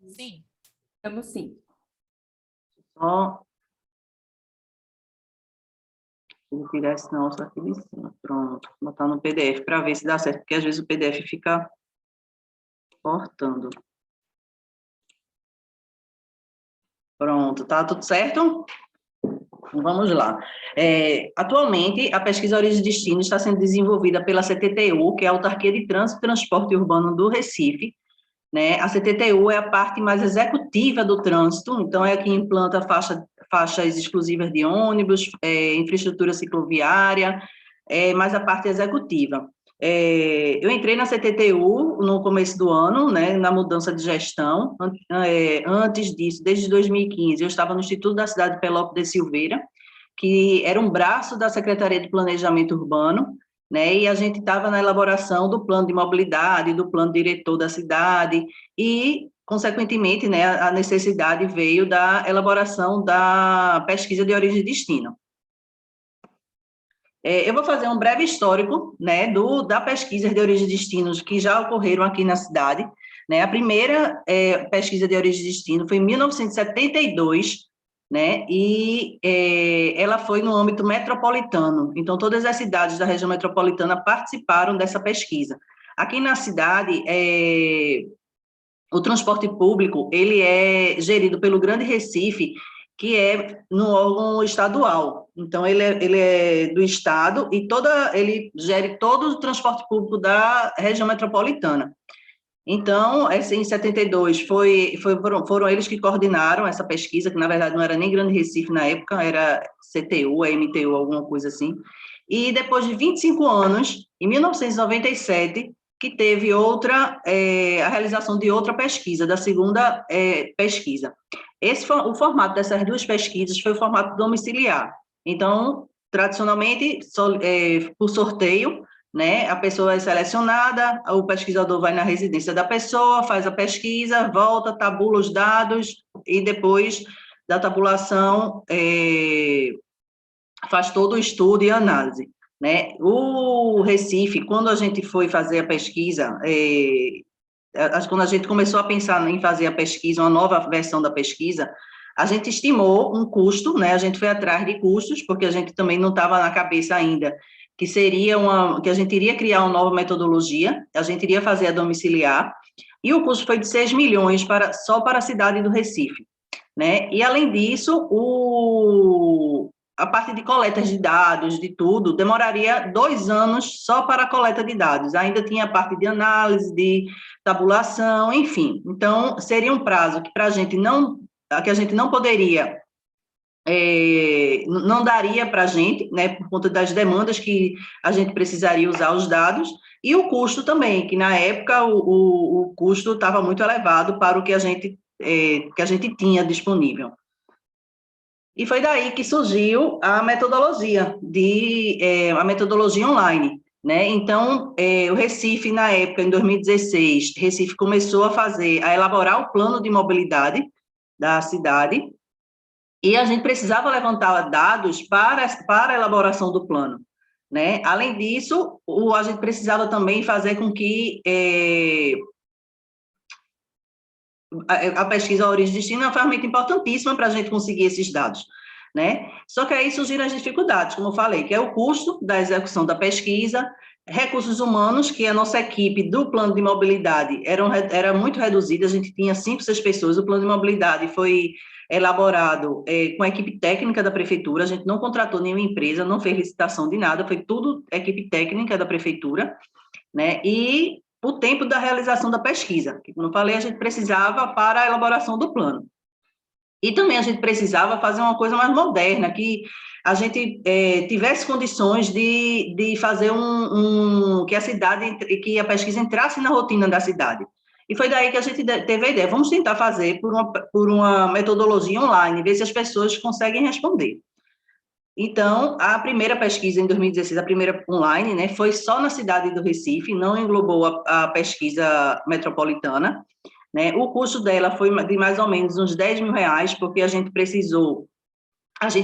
Sim. Estamos sim. Ó. Vou tirar esse nosso aqui de cima. Pronto. Vou botar no PDF para ver se dá certo, porque às vezes o PDF fica cortando. Pronto, tá tudo certo? Vamos lá. Atualmente, a pesquisa Origem e Destino está sendo desenvolvida pela CTTU, que é a Autarquia de Trânsito e Transporte Urbano do Recife, né? A CTTU é a parte mais executiva do trânsito, então é quem implanta faixas exclusivas de ônibus, infraestrutura cicloviária, mais a parte executiva. Eu entrei na CTTU no começo do ano, né, na mudança de gestão. Antes disso, desde 2015, eu estava no Instituto da Cidade de Pelópolis de Silveira, que era um braço da Secretaria de Planejamento Urbano, né, e a gente estava na elaboração do plano de mobilidade, do plano diretor da cidade, e, consequentemente, né, a necessidade veio da elaboração da pesquisa de origem e destino. Eu vou fazer um breve histórico, né, da pesquisa de origem e destinos que já ocorreram aqui na cidade, né. A primeira pesquisa de origem e destino foi em 1972, né, e ela foi no âmbito metropolitano, então todas as cidades da região metropolitana participaram dessa pesquisa. Aqui na cidade, o transporte público, ele é gerido pelo Grande Recife, que é no órgão estadual, então ele é do estado e ele gere todo o transporte público da região metropolitana. Então, em 72, foram eles que coordenaram essa pesquisa, que na verdade não era nem Grande Recife na época, era CTU, MTU, alguma coisa assim. E depois de 25 anos, em 1997, que teve a realização de outra pesquisa, da segunda pesquisa. O formato dessas duas pesquisas foi o formato domiciliar. Então, tradicionalmente, por sorteio, né, a pessoa é selecionada, o pesquisador vai na residência da pessoa, faz a pesquisa, volta, tabula os dados e depois da tabulação faz todo o estudo e análise, né? O Recife, quando a gente foi fazer a pesquisa, quando a gente começou a pensar em fazer a pesquisa, uma nova versão da pesquisa, a gente estimou um custo, né? A gente foi atrás de custos, porque a gente também não estava na cabeça ainda que que a gente iria criar uma nova metodologia, a gente iria fazer a domiciliar, e o custo foi de 6 milhões só para a cidade do Recife, né? E, além disso, a parte de coletas de dados, de tudo, demoraria 2 anos só para a coleta de dados. Ainda tinha a parte de análise, de tabulação, enfim. Então, seria um prazo que que a gente não poderia, não daria para a gente, né, por conta das demandas que a gente precisaria usar os dados, e o custo também, que na época o custo estava muito elevado para o que a gente tinha disponível. E foi daí que surgiu a metodologia online, né? Então, o Recife, na época, em 2016, Recife começou a elaborar o plano de mobilidade da cidade, e a gente precisava levantar dados para a elaboração do plano, né? Além disso, a gente precisava também fazer com que a pesquisa origem e destino é uma ferramenta importantíssima para a gente conseguir esses dados, né? Só que aí surgiram as dificuldades, como eu falei, que é o custo da execução da pesquisa, recursos humanos, que a nossa equipe do plano de mobilidade era muito reduzida, a gente tinha 5, 6 pessoas, o plano de mobilidade foi elaborado com a equipe técnica da prefeitura, a gente não contratou nenhuma empresa, não fez licitação de nada, foi tudo equipe técnica da prefeitura, né? E o tempo da realização da pesquisa, que, como eu falei, a gente precisava para a elaboração do plano. E também a gente precisava fazer uma coisa mais moderna, que a gente tivesse condições de fazer que a pesquisa entrasse na rotina da cidade. E foi daí que a gente teve a ideia, vamos tentar fazer por uma metodologia online, ver se as pessoas conseguem responder. Então, a primeira pesquisa em 2016, a primeira online, né, foi só na cidade do Recife, não englobou a pesquisa metropolitana, né? O custo dela foi de mais ou menos uns R$10 mil, porque a gente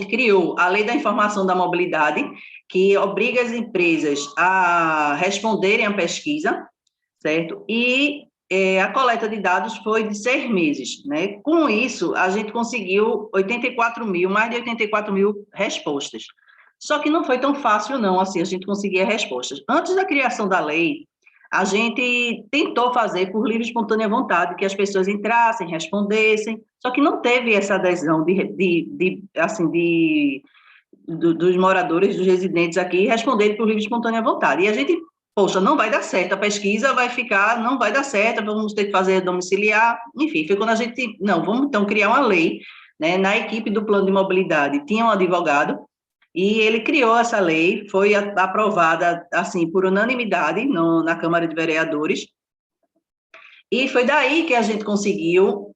criou a Lei da Informação da Mobilidade, que obriga as empresas a responderem à pesquisa, certo? E a coleta de dados foi de 6 meses, né? Com isso, a gente conseguiu mais de 84 mil respostas. Só que não foi tão fácil, não, assim, a gente conseguia respostas. Antes da criação da lei, a gente tentou fazer por livre e espontânea vontade, que as pessoas entrassem, respondessem, só que não teve essa adesão dos moradores, dos residentes aqui, responderem por livre e espontânea vontade. E a gente, poxa, não vai dar certo, a pesquisa não vai dar certo, vamos ter que fazer domiciliar, enfim, foi quando a gente, não, vamos então criar uma lei, né? Na equipe do plano de mobilidade tinha um advogado, e ele criou essa lei, foi aprovada, assim, por unanimidade na Câmara de Vereadores, e foi daí que a gente conseguiu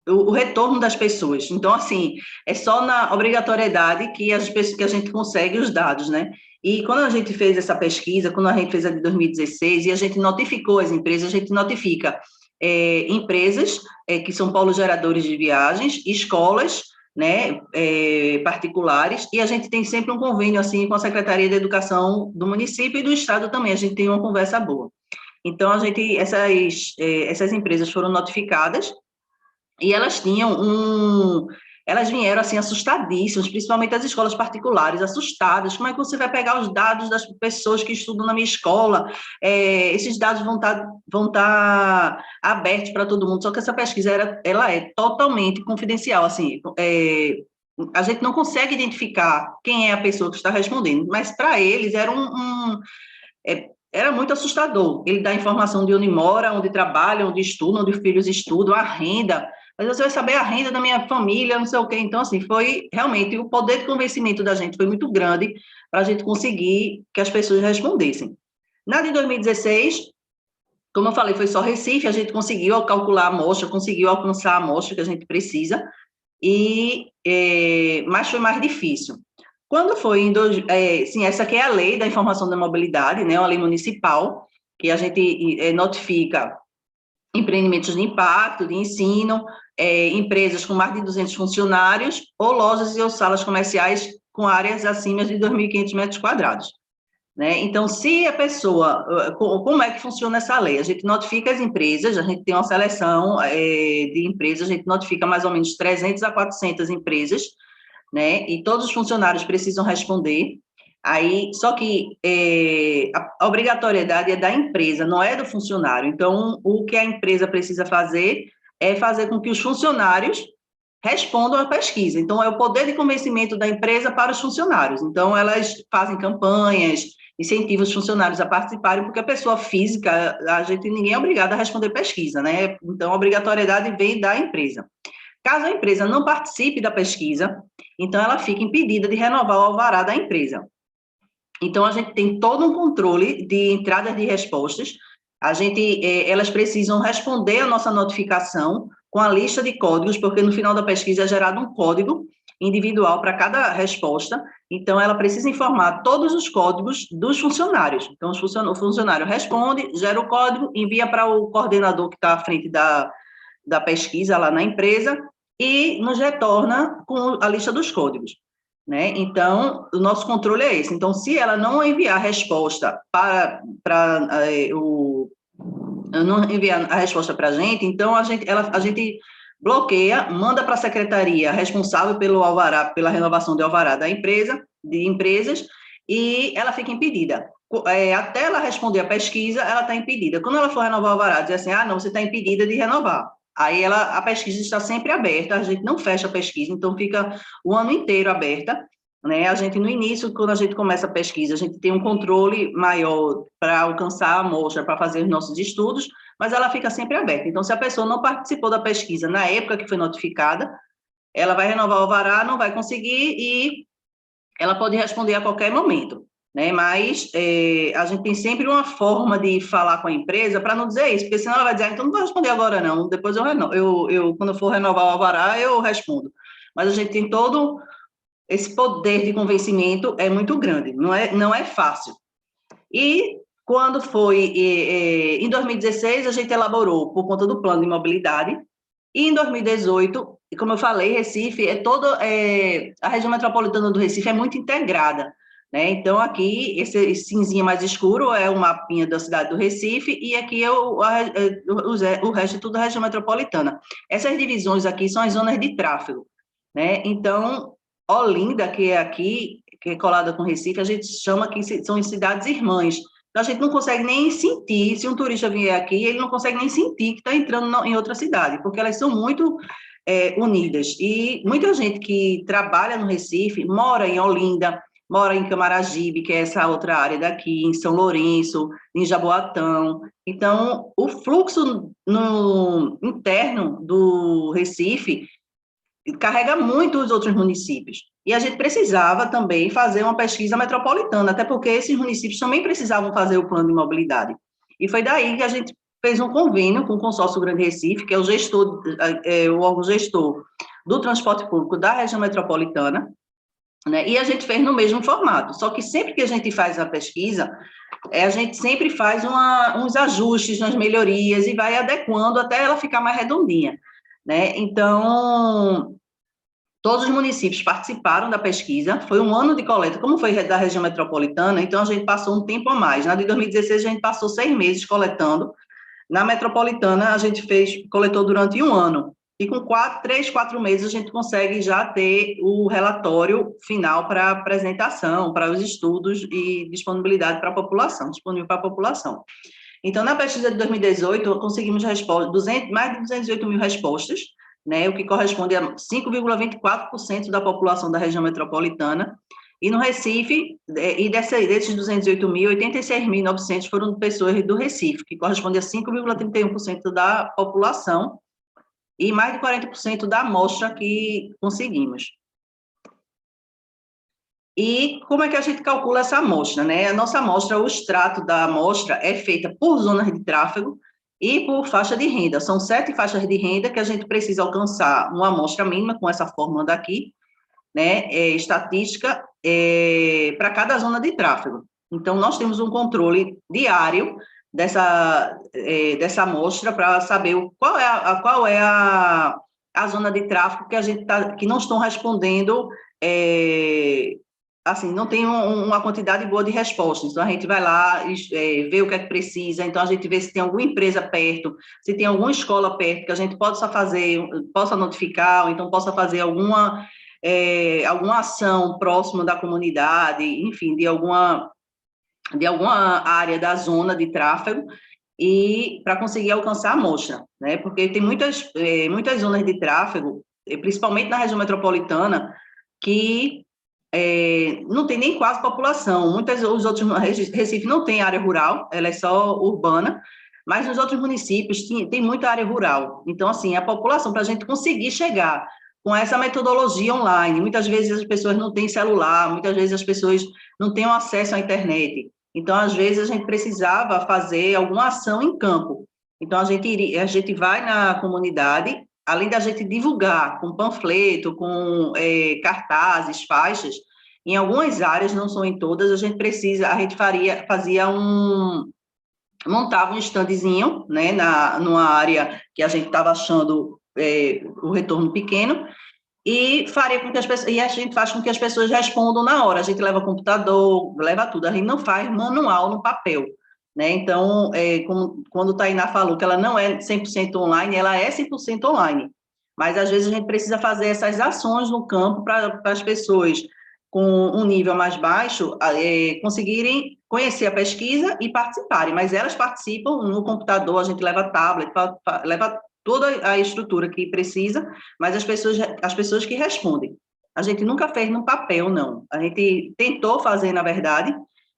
o retorno das pessoas. Então, assim, é só na obrigatoriedade que a gente consegue os dados, né? E quando a gente fez essa pesquisa, quando a gente fez a de 2016, e a gente notificou as empresas, a gente notifica empresas que são polos geradores de viagens, escolas, né, particulares, e a gente tem sempre um convênio, assim, com a Secretaria de Educação do município e do estado também, a gente tem uma conversa boa. Então, essas empresas foram notificadas, e elas elas vieram, assim, assustadíssimas, principalmente as escolas particulares, assustadas, como é que você vai pegar os dados das pessoas que estudam na minha escola, esses dados vão estar abertos para todo mundo, só que essa pesquisa, ela é totalmente confidencial, assim, a gente não consegue identificar quem é a pessoa que está respondendo, mas para eles era muito assustador, ele dá informação de onde mora, onde trabalha, onde estuda, onde os filhos estudam, a renda, mas você vai saber a renda da minha família, não sei o quê. Então, assim, foi realmente, o poder de convencimento da gente foi muito grande para a gente conseguir que as pessoas respondessem. Na de 2016, como eu falei, foi só Recife, a gente conseguiu calcular a amostra, conseguiu alcançar a amostra que a gente precisa, mas foi mais difícil. Quando foi sim, essa aqui é a Lei da Informação da Mobilidade, né, uma lei municipal, que a gente notifica empreendimentos de impacto, de ensino, empresas com mais de 200 funcionários, ou lojas ou salas comerciais com áreas acima de 2.500 metros quadrados. Né? Então, se a pessoa... Como é que funciona essa lei? A gente notifica as empresas, a gente tem uma seleção de empresas, a gente notifica mais ou menos 300 a 400 empresas, né? E todos os funcionários precisam responder. Aí, só que a obrigatoriedade é da empresa, não é do funcionário. Então, o que a empresa precisa fazer é fazer com que os funcionários respondam à pesquisa. Então, é o poder de convencimento da empresa para os funcionários. Então, elas fazem campanhas, incentivam os funcionários a participarem, porque a pessoa física, ninguém é obrigado a responder pesquisa, né? Então, a obrigatoriedade vem da empresa. Caso a empresa não participe da pesquisa, então ela fica impedida de renovar o alvará da empresa. Então, a gente tem todo um controle de entradas de respostas. Elas precisam responder a nossa notificação com a lista de códigos, porque no final da pesquisa é gerado um código individual para cada resposta. Então, ela precisa informar todos os códigos dos funcionários. Então, o funcionário responde, gera o código, envia para o coordenador que está à frente da pesquisa lá na empresa e nos retorna com a lista dos códigos, né? Então, o nosso controle é esse. Então, se ela não enviar a resposta não enviar a resposta para a gente, então a gente bloqueia, manda para a secretaria responsável pelo alvará, pela renovação de alvará de empresas, e ela fica impedida. Até ela responder a pesquisa, ela está impedida. Quando ela for renovar o alvará, diz assim, não, você está impedida de renovar. Aí a pesquisa está sempre aberta, a gente não fecha a pesquisa, então fica o ano inteiro aberta, né? A gente, no início, quando a gente começa a pesquisa, a gente tem um controle maior para alcançar a amostra, para fazer os nossos estudos, mas ela fica sempre aberta. Então, se a pessoa não participou da pesquisa na época que foi notificada, ela vai renovar o alvará, não vai conseguir e ela pode responder a qualquer momento, né? Mas a gente tem sempre uma forma de falar com a empresa para não dizer isso, porque senão ela vai dizer, então não vou responder agora não, depois quando eu for renovar o alvará, eu respondo. Mas a gente tem todo esse poder de convencimento, é muito grande, não é fácil. E quando foi em 2016, a gente elaborou por conta do plano de mobilidade, e em 2018, como eu falei, Recife a região metropolitana do Recife é muito integrada, né? Então, aqui, esse cinzinha mais escuro é o mapinha da cidade do Recife, e aqui é o resto é tudo da região metropolitana. Essas divisões aqui são as zonas de tráfego, né? Então, Olinda, que é aqui, que é colada com Recife, a gente chama que são cidades irmãs. Então, a gente não consegue nem sentir, se um turista vier aqui, ele não consegue nem sentir que está entrando em outra cidade, porque elas são muito unidas. E muita gente que trabalha no Recife mora em Olinda, mora em Camaragibe, que é essa outra área daqui, em São Lourenço, em Jaboatão. Então, o fluxo interno do Recife carrega muito os outros municípios. E a gente precisava também fazer uma pesquisa metropolitana, até porque esses municípios também precisavam fazer o plano de mobilidade. E foi daí que a gente fez um convênio com o Consórcio Grande Recife, que é o órgão gestor do transporte público da região metropolitana, né? E a gente fez no mesmo formato. Só que sempre que a gente faz a pesquisa, a gente sempre faz uns ajustes, umas melhorias, e vai adequando até ela ficar mais redondinha, né? Então, todos os municípios participaram da pesquisa, foi um ano de coleta, como foi da região metropolitana, então a gente passou um tempo a mais. Na de 2016, a gente passou 6 meses coletando, na metropolitana a gente coletou durante um ano, e com 3, 4 meses a gente consegue já ter o relatório final para apresentação, para os estudos e disponibilidade para a população, disponível para a população. Então, na pesquisa de 2018, conseguimos mais de 208 mil respostas, né, o que corresponde a 5,24% da população da região metropolitana, e no Recife, desses 208 mil, 86.900 foram pessoas do Recife, que corresponde a 5,31% da população, e mais de 40% da amostra que conseguimos. E como é que a gente calcula essa amostra, né? A nossa amostra, o extrato da amostra é feita por zonas de tráfego e por faixa de renda. São 7 faixas de renda que a gente precisa alcançar uma amostra mínima, com essa fórmula daqui, né? Estatística para cada zona de tráfego. Então, nós temos um controle diário dessa amostra para saber qual é a zona de tráfego que não estão respondendo, assim, não tem uma quantidade boa de respostas. Então, a gente vai lá, vê o que é que precisa, então a gente vê se tem alguma empresa perto, se tem alguma escola perto, que a gente possa notificar, ou então possa fazer alguma ação próxima da comunidade, enfim, de alguma área da zona de tráfego, e para conseguir alcançar a amostra, né? Porque tem muitas zonas de tráfego principalmente na região metropolitana, que não tem nem quase população. Os outros, Recife não tem área rural, ela é só urbana, mas nos outros municípios tem muita área rural. Então, assim, a população, para a gente conseguir chegar com essa metodologia online, muitas vezes as pessoas não têm celular, muitas vezes as pessoas não têm acesso à internet. Então, às vezes, a gente precisava fazer alguma ação em campo. Então, a gente vai na comunidade, além da gente divulgar com panfleto, com cartazes, faixas, em algumas áreas, não são em todas, a gente montava um standzinho, né, numa área que a gente estava achando o retorno pequeno, e faria com que a gente faz com que as pessoas respondam na hora. A gente leva computador, leva tudo, a gente não faz manual no papel, né? Então, quando a Tainá falou que ela não é 100% online, ela é 100% online, mas às vezes a gente precisa fazer essas ações no campo para as pessoas com um nível mais baixo conseguirem conhecer a pesquisa e participarem, mas elas participam no computador, a gente leva tablet, leva toda a estrutura que precisa, mas as pessoas que respondem. A gente nunca fez no papel, não. A gente tentou fazer, na verdade,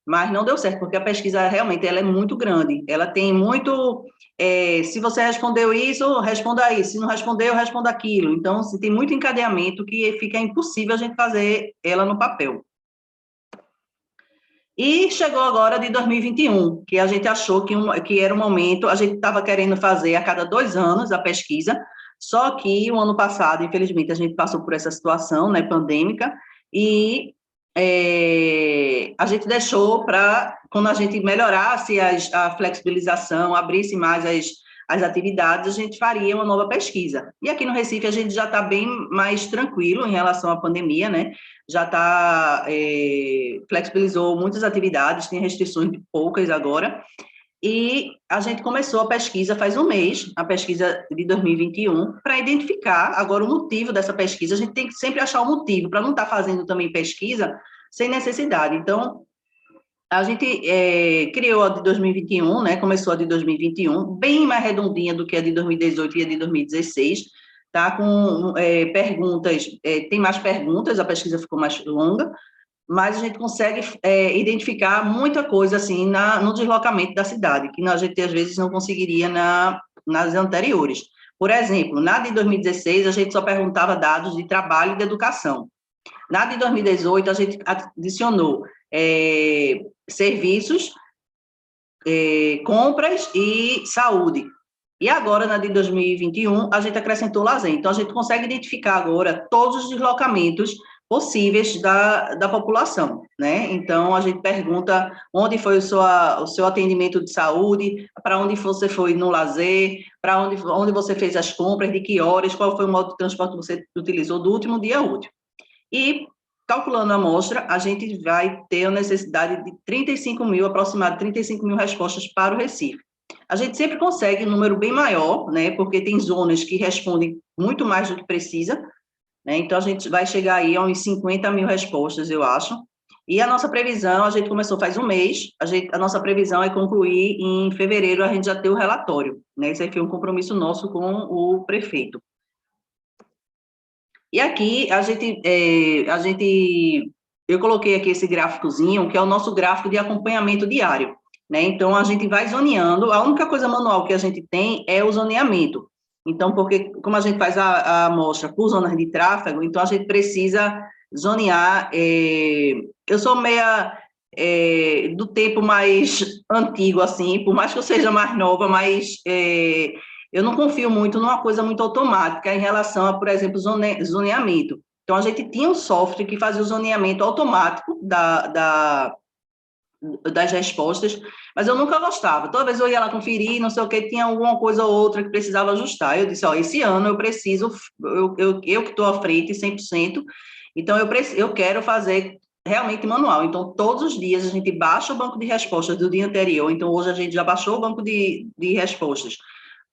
mas não deu certo, porque a pesquisa realmente ela é muito grande. Ela tem muito... se você respondeu isso, responda isso. Se não respondeu, responda aquilo. Então, tem muito encadeamento que fica impossível a gente fazer ela no papel. E chegou agora de 2021, que a gente achou que era um momento, a gente estava querendo fazer a cada 2 anos a pesquisa, só que o ano passado, infelizmente, a gente passou por essa situação, né, pandêmica, e a gente deixou para, quando a gente melhorasse a flexibilização, abrisse mais as atividades, a gente faria uma nova pesquisa. E aqui no Recife a gente já está bem mais tranquilo em relação à pandemia, né? Já flexibilizou muitas atividades, tem restrições de poucas agora, e a gente começou a pesquisa faz um mês, a pesquisa de 2021, para identificar agora o motivo dessa pesquisa. A gente tem que sempre achar o motivo, para não estar fazendo também pesquisa sem necessidade. Então, a gente criou a de 2021, né? Começou a de 2021, bem mais redondinha do que a de 2018 e a de 2016, tá? Com perguntas, tem mais perguntas, a pesquisa ficou mais longa, mas a gente consegue identificar muita coisa, assim, no deslocamento da cidade, que a gente, às vezes, não conseguiria nas anteriores. Por exemplo, na de 2016, a gente só perguntava dados de trabalho e de educação. Na de 2018, a gente adicionou serviços, compras e saúde. E agora, na de 2021, a gente acrescentou lazer. Então, a gente consegue identificar agora todos os deslocamentos possíveis da população, né? Então, a gente pergunta onde foi o seu atendimento de saúde, para onde você foi no lazer, para onde você fez as compras, de que horas, qual foi o modo de transporte que você utilizou do último dia útil. E, calculando a amostra, a gente vai ter a necessidade de aproximadamente 35 mil respostas para o Recife. A gente sempre consegue um número bem maior, né? Porque tem zonas que respondem muito mais do que precisa, né? Então, a gente vai chegar aí a uns 50 mil respostas, eu acho. E a nossa previsão, a gente começou faz um mês, a nossa previsão é concluir em fevereiro, a gente já ter o relatório, né? Esse aqui é um compromisso nosso com o prefeito. E aqui, eu coloquei aqui esse gráficozinho, que é o nosso gráfico de acompanhamento diário, né? Então, a gente vai zoneando, a única coisa manual que a gente tem é o zoneamento. Então, porque como a gente faz a amostra por zonas de tráfego, então a gente precisa zonear. Eu sou meia do tempo mais antigo, assim, por mais que eu seja mais nova, mas eu não confio muito numa coisa muito automática em relação a, por exemplo, zoneamento. Então, a gente tinha um software que fazia o zoneamento automático das respostas, mas eu nunca gostava. Toda vez eu ia lá conferir, não sei o que, tinha alguma coisa ou outra que precisava ajustar. Eu disse, esse ano eu preciso, eu que estou à frente 100%, então eu quero fazer realmente manual. Então, todos os dias a gente baixa o banco de respostas do dia anterior. Então, hoje a gente já baixou o banco de respostas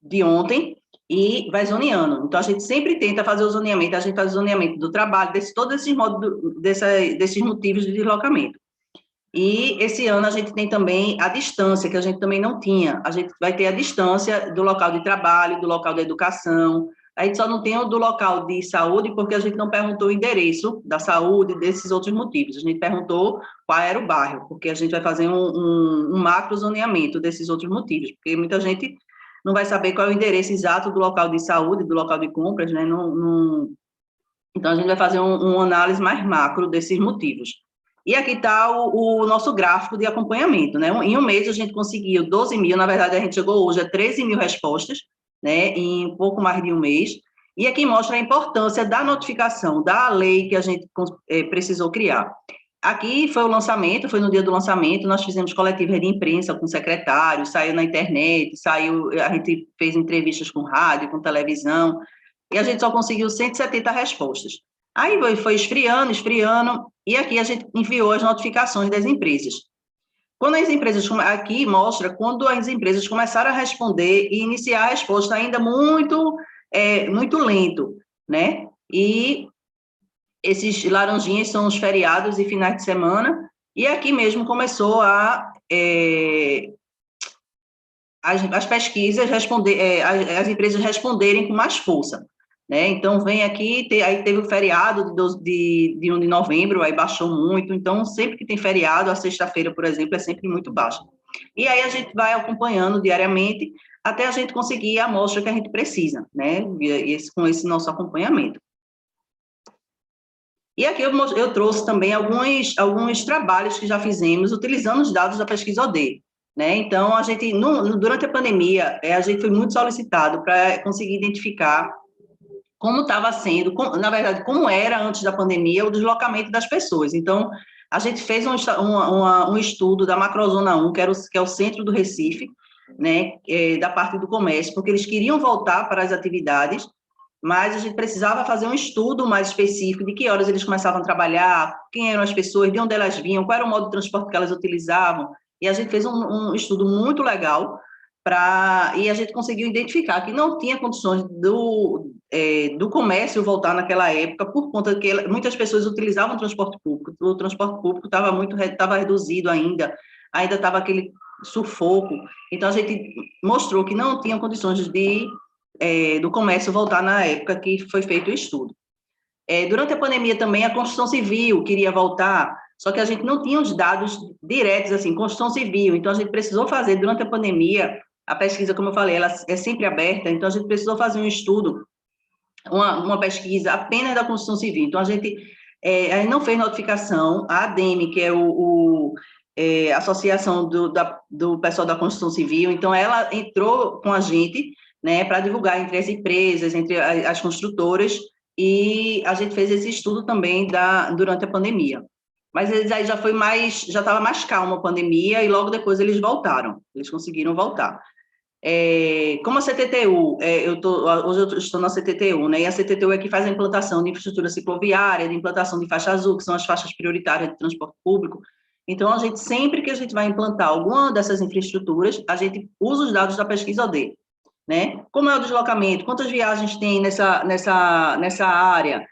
de ontem e vai zoneando. Então, a gente sempre tenta fazer o zoneamento, a gente faz o zoneamento do trabalho, todos esses desses motivos de deslocamento. E esse ano a gente tem também a distância, que a gente também não tinha. A gente vai ter a distância do local de trabalho, do local da educação, A gente só não tem o do local de saúde, porque a gente não perguntou o endereço da saúde, desses outros motivos. A gente perguntou qual era o bairro, porque a gente vai fazer um macro zoneamento desses outros motivos, porque muita gente não vai saber qual é o endereço exato do local de saúde, do local de compras, né? Então, a gente vai fazer uma análise mais macro desses motivos. E aqui está o nosso gráfico de acompanhamento, né? Em um mês, a gente conseguiu 12 mil, na verdade, a gente chegou hoje a 13 mil respostas, né? Em um pouco mais de um mês. E aqui mostra a importância da notificação, da lei que a gente precisou criar. Aqui foi o lançamento, foi no dia do lançamento, nós fizemos coletiva de imprensa com secretários, saiu na internet, a gente fez entrevistas com rádio, com televisão, e a gente só conseguiu 170 respostas. Aí foi esfriando, e aqui a gente enviou as notificações das empresas. Quando as empresas, aqui mostra quando as empresas começaram a responder e iniciar a resposta ainda muito lento, né? E esses laranjinhas são os feriados e finais de semana, e aqui mesmo começou as pesquisas as empresas responderem com mais força, né? Então, vem aqui, aí teve o feriado de 1 de novembro, aí baixou muito, então, sempre que tem feriado, a sexta-feira, por exemplo, é sempre muito baixa. E aí a gente vai acompanhando diariamente, até a gente conseguir a amostra que a gente precisa, né? Com esse nosso acompanhamento. E aqui eu trouxe também alguns trabalhos que já fizemos utilizando os dados da pesquisa OD, né? Então, a gente, durante a pandemia, a gente foi muito solicitado para conseguir identificar como estava sendo, na verdade, como era antes da pandemia o deslocamento das pessoas. Então, a gente fez um estudo da Macrozona 1, que é o centro do Recife, né, da parte do comércio, porque eles queriam voltar para as atividades, mas a gente precisava fazer um estudo mais específico de que horas eles começavam a trabalhar, quem eram as pessoas, de onde elas vinham, qual era o modo de transporte que elas utilizavam, e a gente fez um estudo muito legal, e a gente conseguiu identificar que não tinha condições do comércio voltar naquela época, por conta de que muitas pessoas utilizavam o transporte público estava reduzido ainda estava aquele sufoco, então a gente mostrou que não tinha condições do comércio voltar na época que foi feito o estudo. Durante a pandemia também, a construção civil queria voltar, só que a gente não tinha os dados diretos, assim, construção civil, então a gente precisou fazer, durante a pandemia, a pesquisa, como eu falei, ela é sempre aberta, então a gente precisou fazer um estudo, uma pesquisa apenas da construção civil. Então, a gente não fez notificação, a ADEME, que é a Associação do Pessoal da Construção Civil, então ela entrou com a gente, né, para divulgar entre as empresas, entre as construtoras, e a gente fez esse estudo também durante a pandemia. Mas eles aí já estava mais calma a pandemia, e logo depois eles voltaram, eles conseguiram voltar. Como a CTTU, hoje eu estou na CTTU, né, e a CTTU é que faz a implantação de infraestrutura cicloviária, de implantação de faixa azul, que são as faixas prioritárias de transporte público. Então, sempre que a gente vai implantar alguma dessas infraestruturas, a gente usa os dados da pesquisa OD, né? Como é o deslocamento, quantas viagens tem nessa área,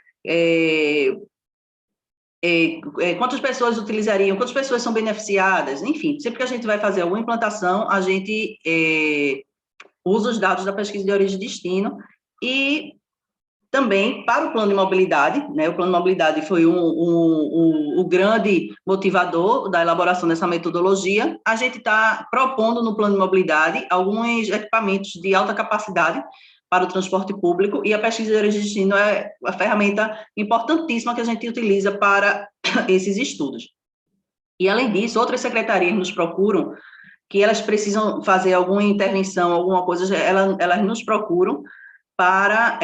quantas pessoas utilizariam, quantas pessoas são beneficiadas, enfim, sempre que a gente vai fazer alguma implantação, a gente usa os dados da pesquisa de origem e destino, e também para o plano de mobilidade, né, o plano de mobilidade foi o grande motivador da elaboração dessa metodologia, a gente está propondo no plano de mobilidade alguns equipamentos de alta capacidade para o transporte público, e a pesquisa de origem e destino é uma ferramenta importantíssima que a gente utiliza para esses estudos. E, além disso, outras secretarias nos procuram, que elas precisam fazer alguma intervenção, alguma coisa, elas nos procuram para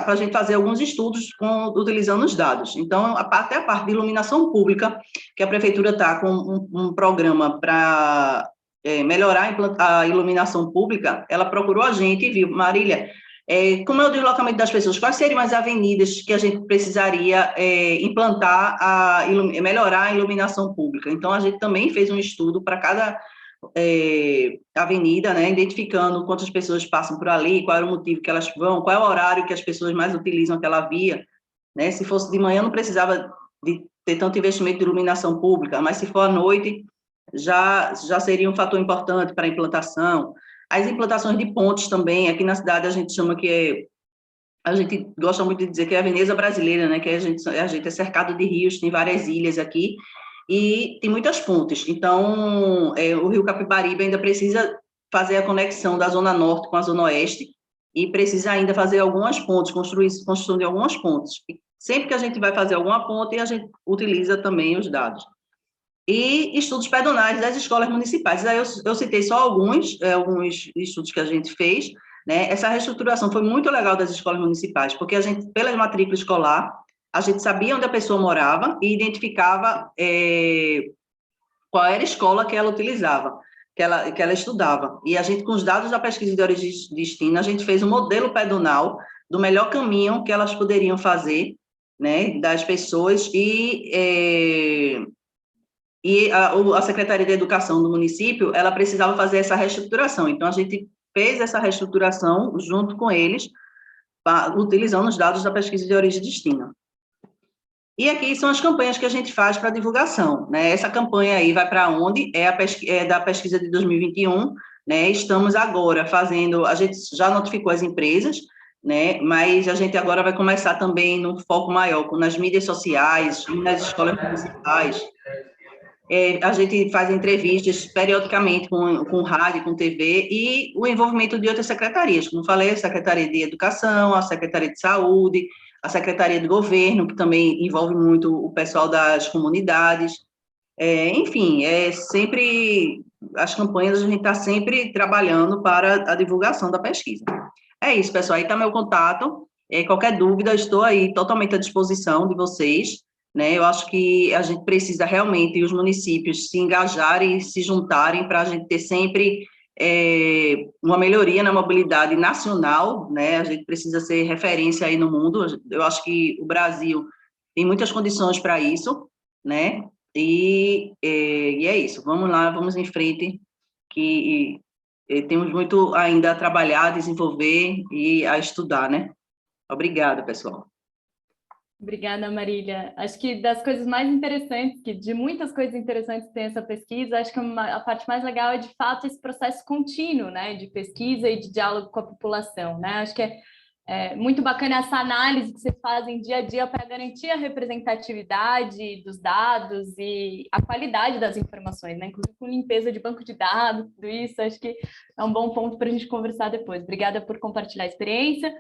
a gente fazer alguns estudos utilizando os dados. Então, até a parte de iluminação pública, que a prefeitura está com um programa para melhorar a iluminação pública, ela procurou a gente e viu, Marília, como é o deslocamento das pessoas, quais seriam as avenidas que a gente precisaria implantar, melhorar a iluminação pública. Então, a gente também fez um estudo para cada avenida, né, identificando quantas pessoas passam por ali, qual era o motivo que elas vão, qual é o horário que as pessoas mais utilizam aquela via, né? Se fosse de manhã não precisava de ter tanto investimento de iluminação pública, mas se for à noite já seria um fator importante para a implantação. As implantações de pontes também, aqui na cidade a gente chama a gente gosta muito de dizer que é a Veneza brasileira, né? Que a gente é cercado de rios, tem várias ilhas aqui, e tem muitas pontes. Então, o Rio Capibaribe ainda precisa fazer a conexão da Zona Norte com a Zona Oeste, e precisa ainda fazer algumas pontes, construção de algumas pontes. E sempre que a gente vai fazer alguma ponte, a gente utiliza também os dados. E estudos pedonais das escolas municipais. Aí eu citei só alguns estudos que a gente fez, né? Essa reestruturação foi muito legal das escolas municipais, porque a gente, pela matrícula escolar, a gente sabia onde a pessoa morava e identificava qual era a escola que ela utilizava, que ela estudava. E a gente, com os dados da pesquisa de origem e destino, a gente fez um modelo pedonal do melhor caminho que elas poderiam fazer, né, das pessoas, e a Secretaria de Educação do município, ela precisava fazer essa reestruturação. Então, a gente fez essa reestruturação junto com eles, utilizando os dados da pesquisa de origem e destino. E aqui são as campanhas que a gente faz para divulgação, né? Essa campanha aí vai para onde? É da pesquisa de 2021, né? Estamos agora fazendo, a gente já notificou as empresas, né? Mas a gente agora vai começar também num foco maior, nas mídias sociais, nas escolas municipais. A gente faz entrevistas periodicamente com rádio, com TV, e o envolvimento de outras secretarias, como falei, a Secretaria de Educação, a Secretaria de Saúde, a Secretaria de Governo, que também envolve muito o pessoal das comunidades. Enfim, sempre, as campanhas, a gente está sempre trabalhando para a divulgação da pesquisa. É isso, pessoal, aí está meu contato. Qualquer dúvida, estou aí totalmente à disposição de vocês, né? Eu acho que a gente precisa realmente, os municípios, se engajarem e se juntarem para a gente ter sempre uma melhoria na mobilidade nacional, né? A gente precisa ser referência aí no mundo. Eu acho que o Brasil tem muitas condições para isso, né? E é isso, vamos lá, vamos em frente, que temos muito ainda a trabalhar, a desenvolver e a estudar, né? Obrigada, pessoal. Obrigada, Marília. Acho que das coisas mais interessantes, que de muitas coisas interessantes que tem essa pesquisa, acho que a parte mais legal é, de fato, esse processo contínuo, né, de pesquisa e de diálogo com a população, né? Acho que é muito bacana essa análise que vocês fazem dia a dia para garantir a representatividade dos dados e a qualidade das informações, né? Inclusive com limpeza de banco de dados, tudo isso, acho que é um bom ponto para a gente conversar depois. Obrigada por compartilhar a experiência.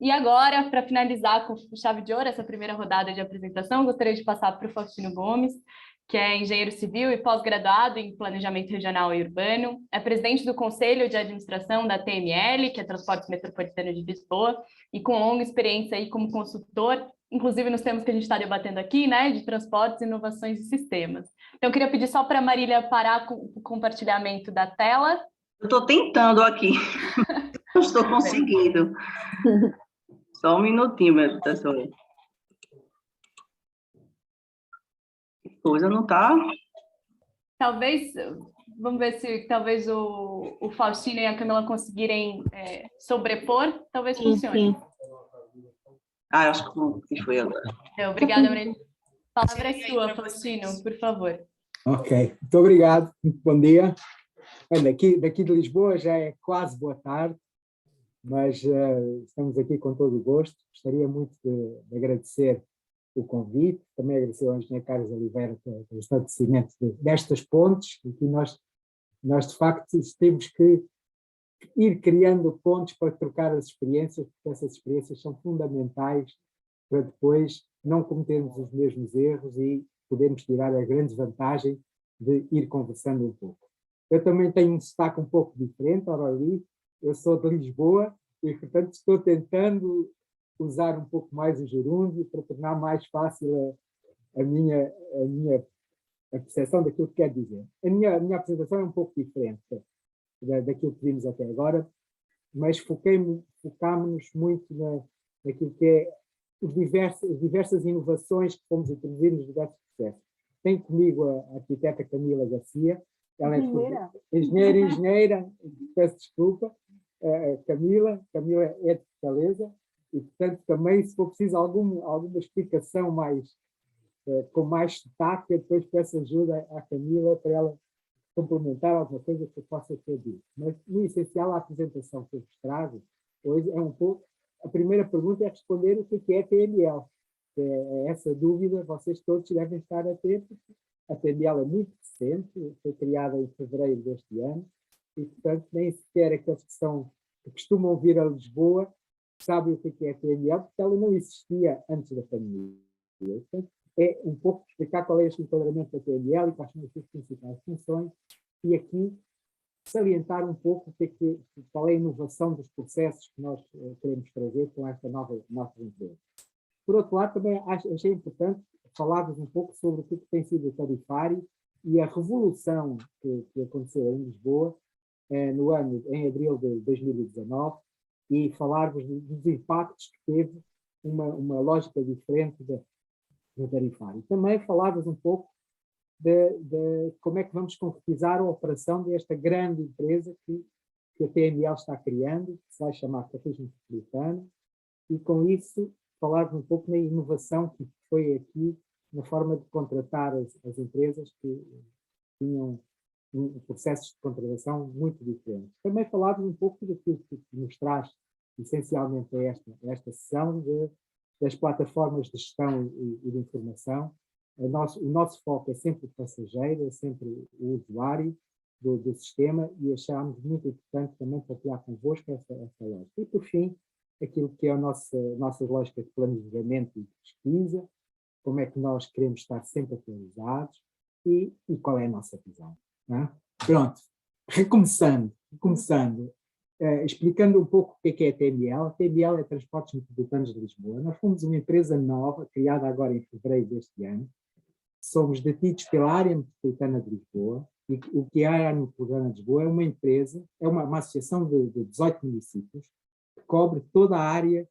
E agora, para finalizar com chave de ouro essa primeira rodada de apresentação, gostaria de passar para o Faustino Gomes, que é engenheiro civil e pós-graduado em planejamento regional e urbano, é presidente do Conselho de Administração da TML, que é Transportes Metropolitano de Lisboa, e com longa experiência aí como consultor, inclusive nos temas que a gente está debatendo aqui, né, de transportes, inovações e sistemas. Então, eu queria pedir só para a Marília parar com o compartilhamento da tela. Eu estou tentando aqui, não estou conseguindo. Só um minutinho, meu professor. Que coisa, não está... Talvez, vamos ver se talvez o Faustino e a Camila conseguirem sobrepor, talvez funcione. Sim. Acho que foi agora. Então, obrigada, Marília. A palavra é sua, Faustino, por favor. Ok, muito obrigado, muito bom dia. Daqui de Lisboa já é quase boa tarde, mas estamos aqui com todo o gosto. Gostaria muito de agradecer o convite, também agradecer ao engenheiro Carlos Oliveira pelo estabelecimento destas pontes, e nós de facto temos que ir criando pontes para trocar as experiências, porque essas experiências são fundamentais para depois não cometermos os mesmos erros e podermos tirar a grande vantagem de ir conversando um pouco. Eu também tenho um sotaque um pouco diferente, ora ali, eu sou de Lisboa e, portanto, estou tentando usar um pouco mais o gerúndio para tornar mais fácil a minha percepção daquilo que quer dizer. A minha apresentação é um pouco diferente daquilo que vimos até agora, mas focámos-nos muito naquilo que é as diversas inovações que fomos introduzir nos diversos processos. Tenho comigo a arquiteta Camila Garcia, ela é engenheira, peço desculpa, Camila é de Fortaleza, e portanto também, se for preciso alguma explicação com mais sotaque, eu depois peço ajuda à Camila para ela complementar alguma coisa que eu possa ter dito. Mas, no essencial, a apresentação que eu vos trago hoje é um pouco... A primeira pergunta é responder o que é TML. Essa dúvida vocês todos devem estar a ter, porque a TML é muito recente, foi criada em fevereiro deste ano, e, portanto, nem sequer aqueles que costumam vir a Lisboa sabem o que é a TML, porque ela não existia antes da pandemia. Portanto, é um pouco explicar qual é este enquadramento da TML e quais são as suas principais funções, e aqui salientar um pouco qual é a inovação dos processos que nós queremos trazer com esta nossa empresa. Por outro lado, também achei importante falar-vos um pouco sobre o que tem sido o tarifário e a revolução que aconteceu em Lisboa em abril de 2019, e falar-vos dos impactos que teve uma lógica diferente do tarifário. Também falar-vos um pouco de como é que vamos concretizar a operação desta grande empresa que a TML está criando, que se vai chamar Cafés Metropolitano, e com isso falar-vos um pouco na inovação que foi aqui na forma de contratar as empresas que tinham processos de contratação muito diferentes. Também falar-vos um pouco daquilo que nos traz essencialmente a esta sessão das plataformas de gestão e de informação. O nosso foco é sempre o passageiro, é sempre o usuário do sistema, e achámos muito importante também partilhar convosco essa lógica. E, por fim, aquilo que é a nossa lógica de planejamento e de pesquisa, como é que nós queremos estar sempre atualizados e qual é a nossa visão. Não é? Pronto, recomeçando, explicando um pouco o que é a TML. A TML é Transportes Metropolitanos de Lisboa. Nós fomos uma empresa nova, criada agora em fevereiro deste ano. Somos detidos pela Área Metropolitana de Lisboa. E o que é a Área Metropolitana de Lisboa é uma empresa, é uma associação de 18 municípios que cobre toda a área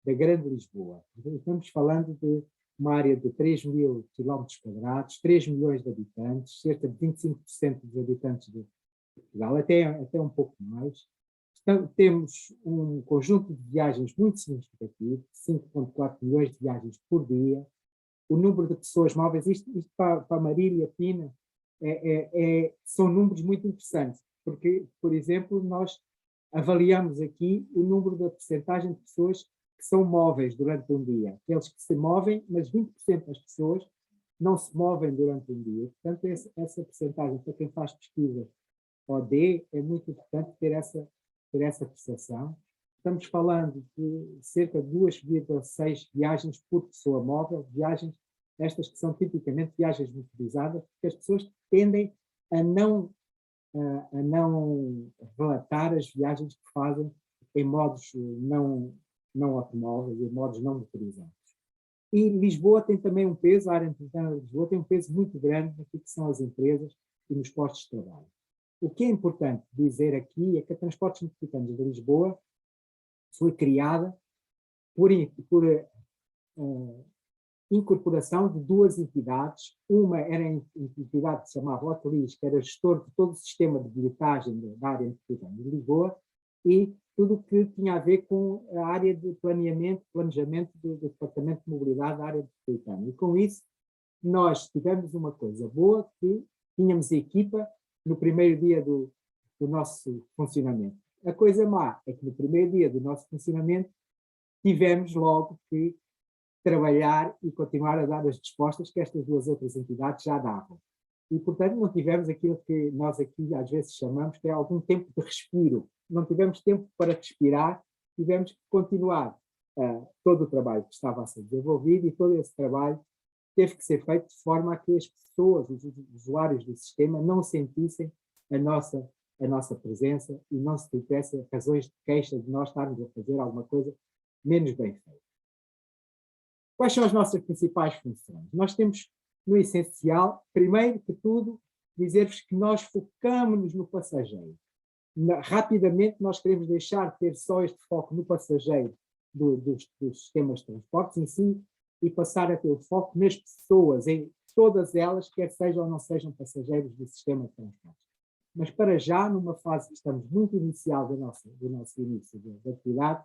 da Grande Lisboa. Estamos falando de uma área de 3.000 km², 3 milhões de habitantes, cerca de 25% dos habitantes de Portugal, até um pouco mais. Então, temos um conjunto de viagens muito significativo, 5,4 milhões de viagens por dia. O número de pessoas móveis, isto para Marília, Pina, são números muito interessantes, porque, por exemplo, nós avaliamos aqui o número da percentagem de pessoas que são móveis durante um dia. Aqueles que se movem, mas 20% das pessoas não se movem durante um dia. Portanto, essa percentagem, para quem faz pesquisa OD, é muito importante ter essa percepção. Estamos falando de cerca de 2,6 viagens por pessoa móvel, viagens estas que são tipicamente viagens motorizadas, porque as pessoas tendem a não relatar as viagens que fazem em modos não automóveis, em modos não motorizados. E Lisboa tem também um peso, a área metropolitana de Lisboa tem um peso muito grande naquilo que são as empresas e nos postos de trabalho. O que é importante dizer aqui é que a Transportes Metropolitanos de Lisboa foi criada por incorporação de duas entidades. Uma era a entidade que se chamava Hotelis, que era gestor de todo o sistema de bilhetagem da área metropolitana de Lisboa, e tudo o que tinha a ver com a área de planejamento do Departamento de Mobilidade da área metropolitana. E com isso, nós tivemos uma coisa boa, que tínhamos equipa no primeiro dia do nosso funcionamento. A coisa má é que no primeiro dia do nosso funcionamento tivemos logo que trabalhar e continuar a dar as respostas que estas duas outras entidades já davam. E, portanto, não tivemos aquilo que nós aqui às vezes chamamos que é algum tempo de respiro. Não tivemos tempo para respirar, tivemos que continuar todo o trabalho que estava a ser desenvolvido, e todo esse trabalho teve que ser feito de forma a que as pessoas, os usuários do sistema, não sentissem a nossa presença e não se tivessem razões de queixa de nós estarmos a fazer alguma coisa menos bem feita. Quais são as nossas principais funções? Nós temos, no essencial, primeiro que tudo, dizer-vos que nós focamos-nos no passageiro. Rapidamente nós queremos deixar de ter só este foco no passageiro dos sistemas de transportes em si, e passar a ter o foco nas pessoas, em todas elas, quer sejam ou não sejam passageiros do sistema de transportes. Mas para já, numa fase que estamos muito inicial do nosso início da atividade,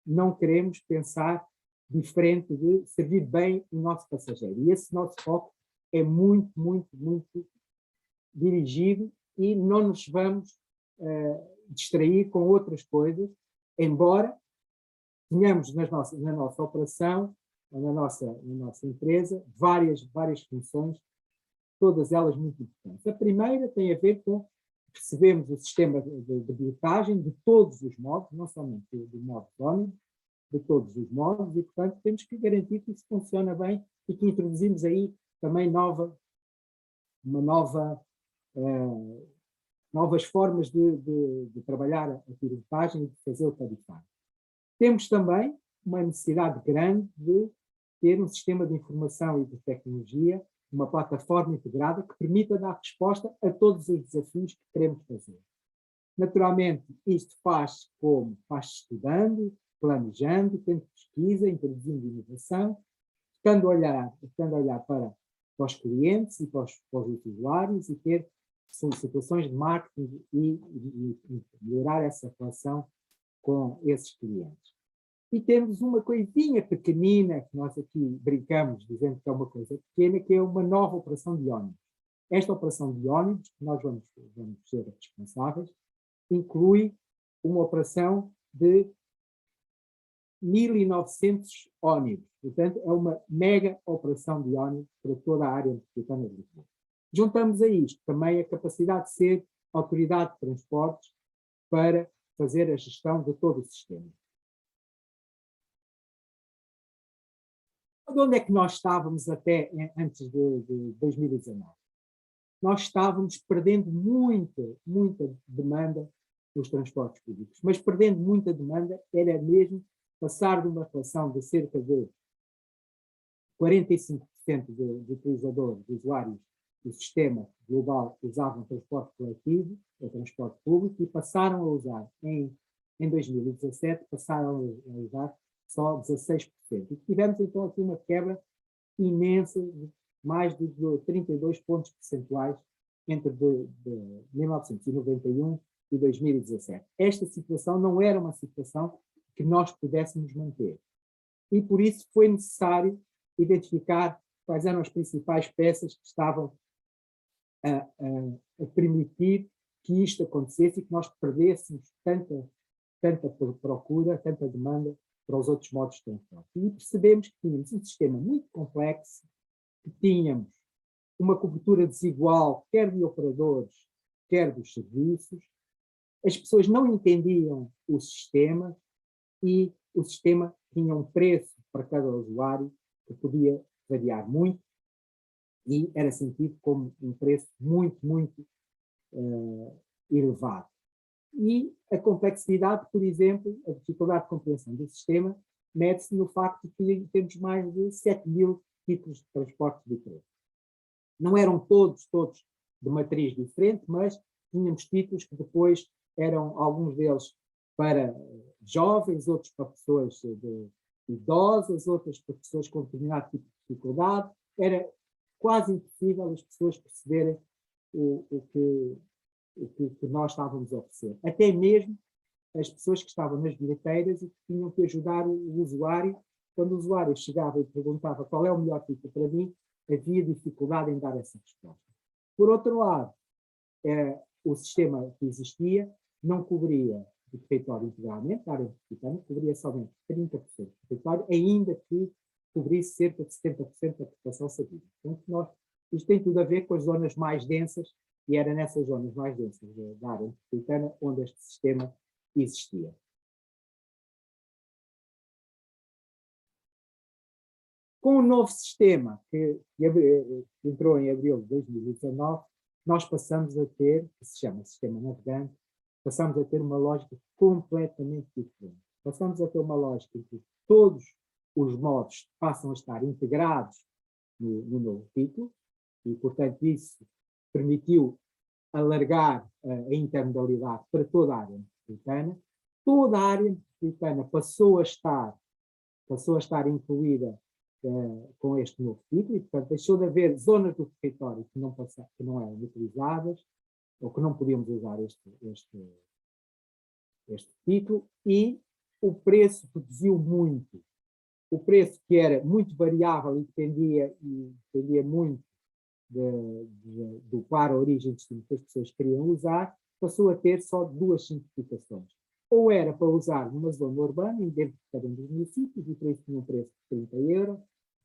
não queremos pensar diferente de servir bem o nosso passageiro. E esse nosso foco é muito, muito, muito dirigido e não nos vamos distrair com outras coisas, embora tenhamos na nossa operação, na nossa empresa, várias funções, todas elas muito importantes. A primeira tem a ver com recebemos o sistema de bilhetagem de todos os modos, não somente do modo ónibus, de todos os modos, e, portanto, temos que garantir que isso funciona bem e que introduzimos aí também novas formas de trabalhar a bilhetagem e de fazer o tarifário. Temos também uma necessidade grande de ter um sistema de informação e de tecnologia, uma plataforma integrada que permita dar resposta a todos os desafios que queremos fazer. Naturalmente, isto faz estudando, planejando, tendo pesquisa, introduzindo inovação, estando a olhar para os clientes e para os usuários e ter situações de marketing e melhorar essa relação com esses clientes. E temos uma coisinha pequenina, que nós aqui brincamos, dizendo que é uma coisa pequena, que é uma nova operação de ónibus. Esta operação de ónibus, que nós vamos ser responsáveis, inclui uma operação de 1.900 ónibus. Portanto, é uma mega operação de ónibus para toda a área metropolitana de Lisboa. Juntamos a isto também a capacidade de ser autoridade de transportes para fazer a gestão de todo o sistema. Onde é que nós estávamos até antes de 2019? Nós estávamos perdendo muita demanda dos transportes públicos, mas perdendo muita demanda era mesmo passar de uma relação de cerca de 45% de utilizadores, de usuários do sistema global que usavam transporte coletivo, ou transporte público, e passaram a usar, em 2017, passaram a usar só 16%. E tivemos então aqui uma quebra imensa, de mais de 32 pontos percentuais entre 1991 e 2017. Esta situação não era uma situação que nós pudéssemos manter. E por isso foi necessário identificar quais eram as principais peças que estavam a permitir que isto acontecesse e que nós perdêssemos tanta procura, tanta demanda para os outros modos de transporte. E percebemos que tínhamos um sistema muito complexo, que tínhamos uma cobertura desigual, quer de operadores, quer dos serviços. As pessoas não entendiam o sistema e o sistema tinha um preço para cada usuário que podia variar muito e era sentido como um preço muito elevado. E a complexidade, por exemplo, a dificuldade de compreensão do sistema, mede-se no facto de que temos mais de 7.000 tipos de transporte diferentes. Não eram todos de matriz diferente, mas tínhamos títulos que depois eram, alguns deles, para jovens, outros para pessoas idosas, outros para pessoas com determinado tipo de dificuldade. Era quase impossível as pessoas perceberem o que nós estávamos a oferecer. Até mesmo as pessoas que estavam nas bilheteiras e que tinham que ajudar o usuário. Quando o usuário chegava e perguntava qual é o melhor título para mim, havia dificuldade em dar essa resposta. Por outro lado, o sistema que existia não cobria o território integralmente, a área metropolitana, cobria somente 30% do território, ainda que cobrisse cerca de 70% da população sabida. Portanto, isto tem tudo a ver com as zonas mais densas, e era nessas zonas mais densas da área metropolitana onde este sistema existia. Com o novo sistema que entrou em abril de 2019, nós passamos a ter, que se chama Sistema Navegante, passamos a ter uma lógica completamente diferente. Passamos a ter uma lógica em que todos os modos passam a estar integrados no novo título, e, portanto, isso permitiu alargar a intermodalidade para toda a área metropolitana. Toda a área metropolitana passou a estar incluída com este novo título, e, portanto, deixou de haver zonas do território que não eram utilizadas, ou que não podíamos usar este título, e o preço reduziu muito. O preço, que era muito variável e dependia muito do para origem destino que as pessoas queriam usar, passou a ter só duas simplificações. Ou era para usar numa zona urbana, dentro de cada um dos municípios, e por isso tinha um preço de 30 euros,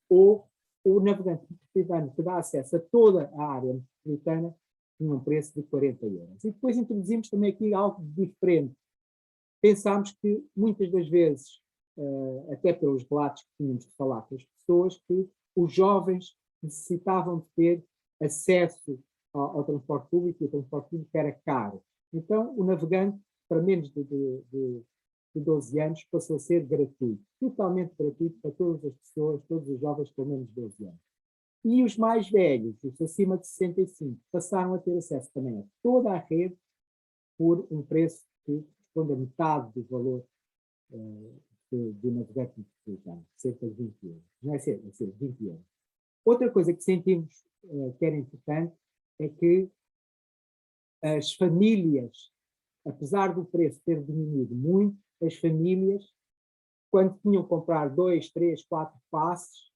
ou o navegante metropolitano que dá acesso a toda a área metropolitana tinha um preço de 40 euros. E depois introduzimos também aqui algo diferente. Pensámos que muitas das vezes, até pelos relatos que tínhamos de falar com as pessoas, que os jovens necessitavam de ter acesso ao transporte público, e o transporte público era caro. Então, o navegante, para menos de 12 anos, passou a ser gratuito, totalmente gratuito para todas as pessoas, todos os jovens com menos de 12 anos. E os mais velhos, os acima de 65, passaram a ter acesso também a toda a rede por um preço que corresponde a metade do valor do navegante metropolitano, cerca de 20 euros. Não é cerca, é 20 euros. Outra coisa que sentimos que era importante é que as famílias, apesar do preço ter diminuído muito, as famílias, quando tinham que comprar 2, 3, 4 passes,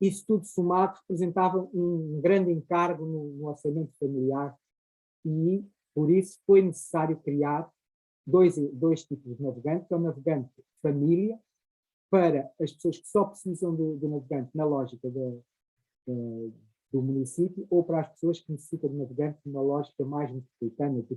isso tudo somado representava um grande encargo no orçamento familiar, e por isso foi necessário criar dois tipos de navegante, que é o navegante família, para as pessoas que só precisam do navegante na lógica do município, ou para as pessoas que necessitam de navegante numa lógica mais metropolitana, de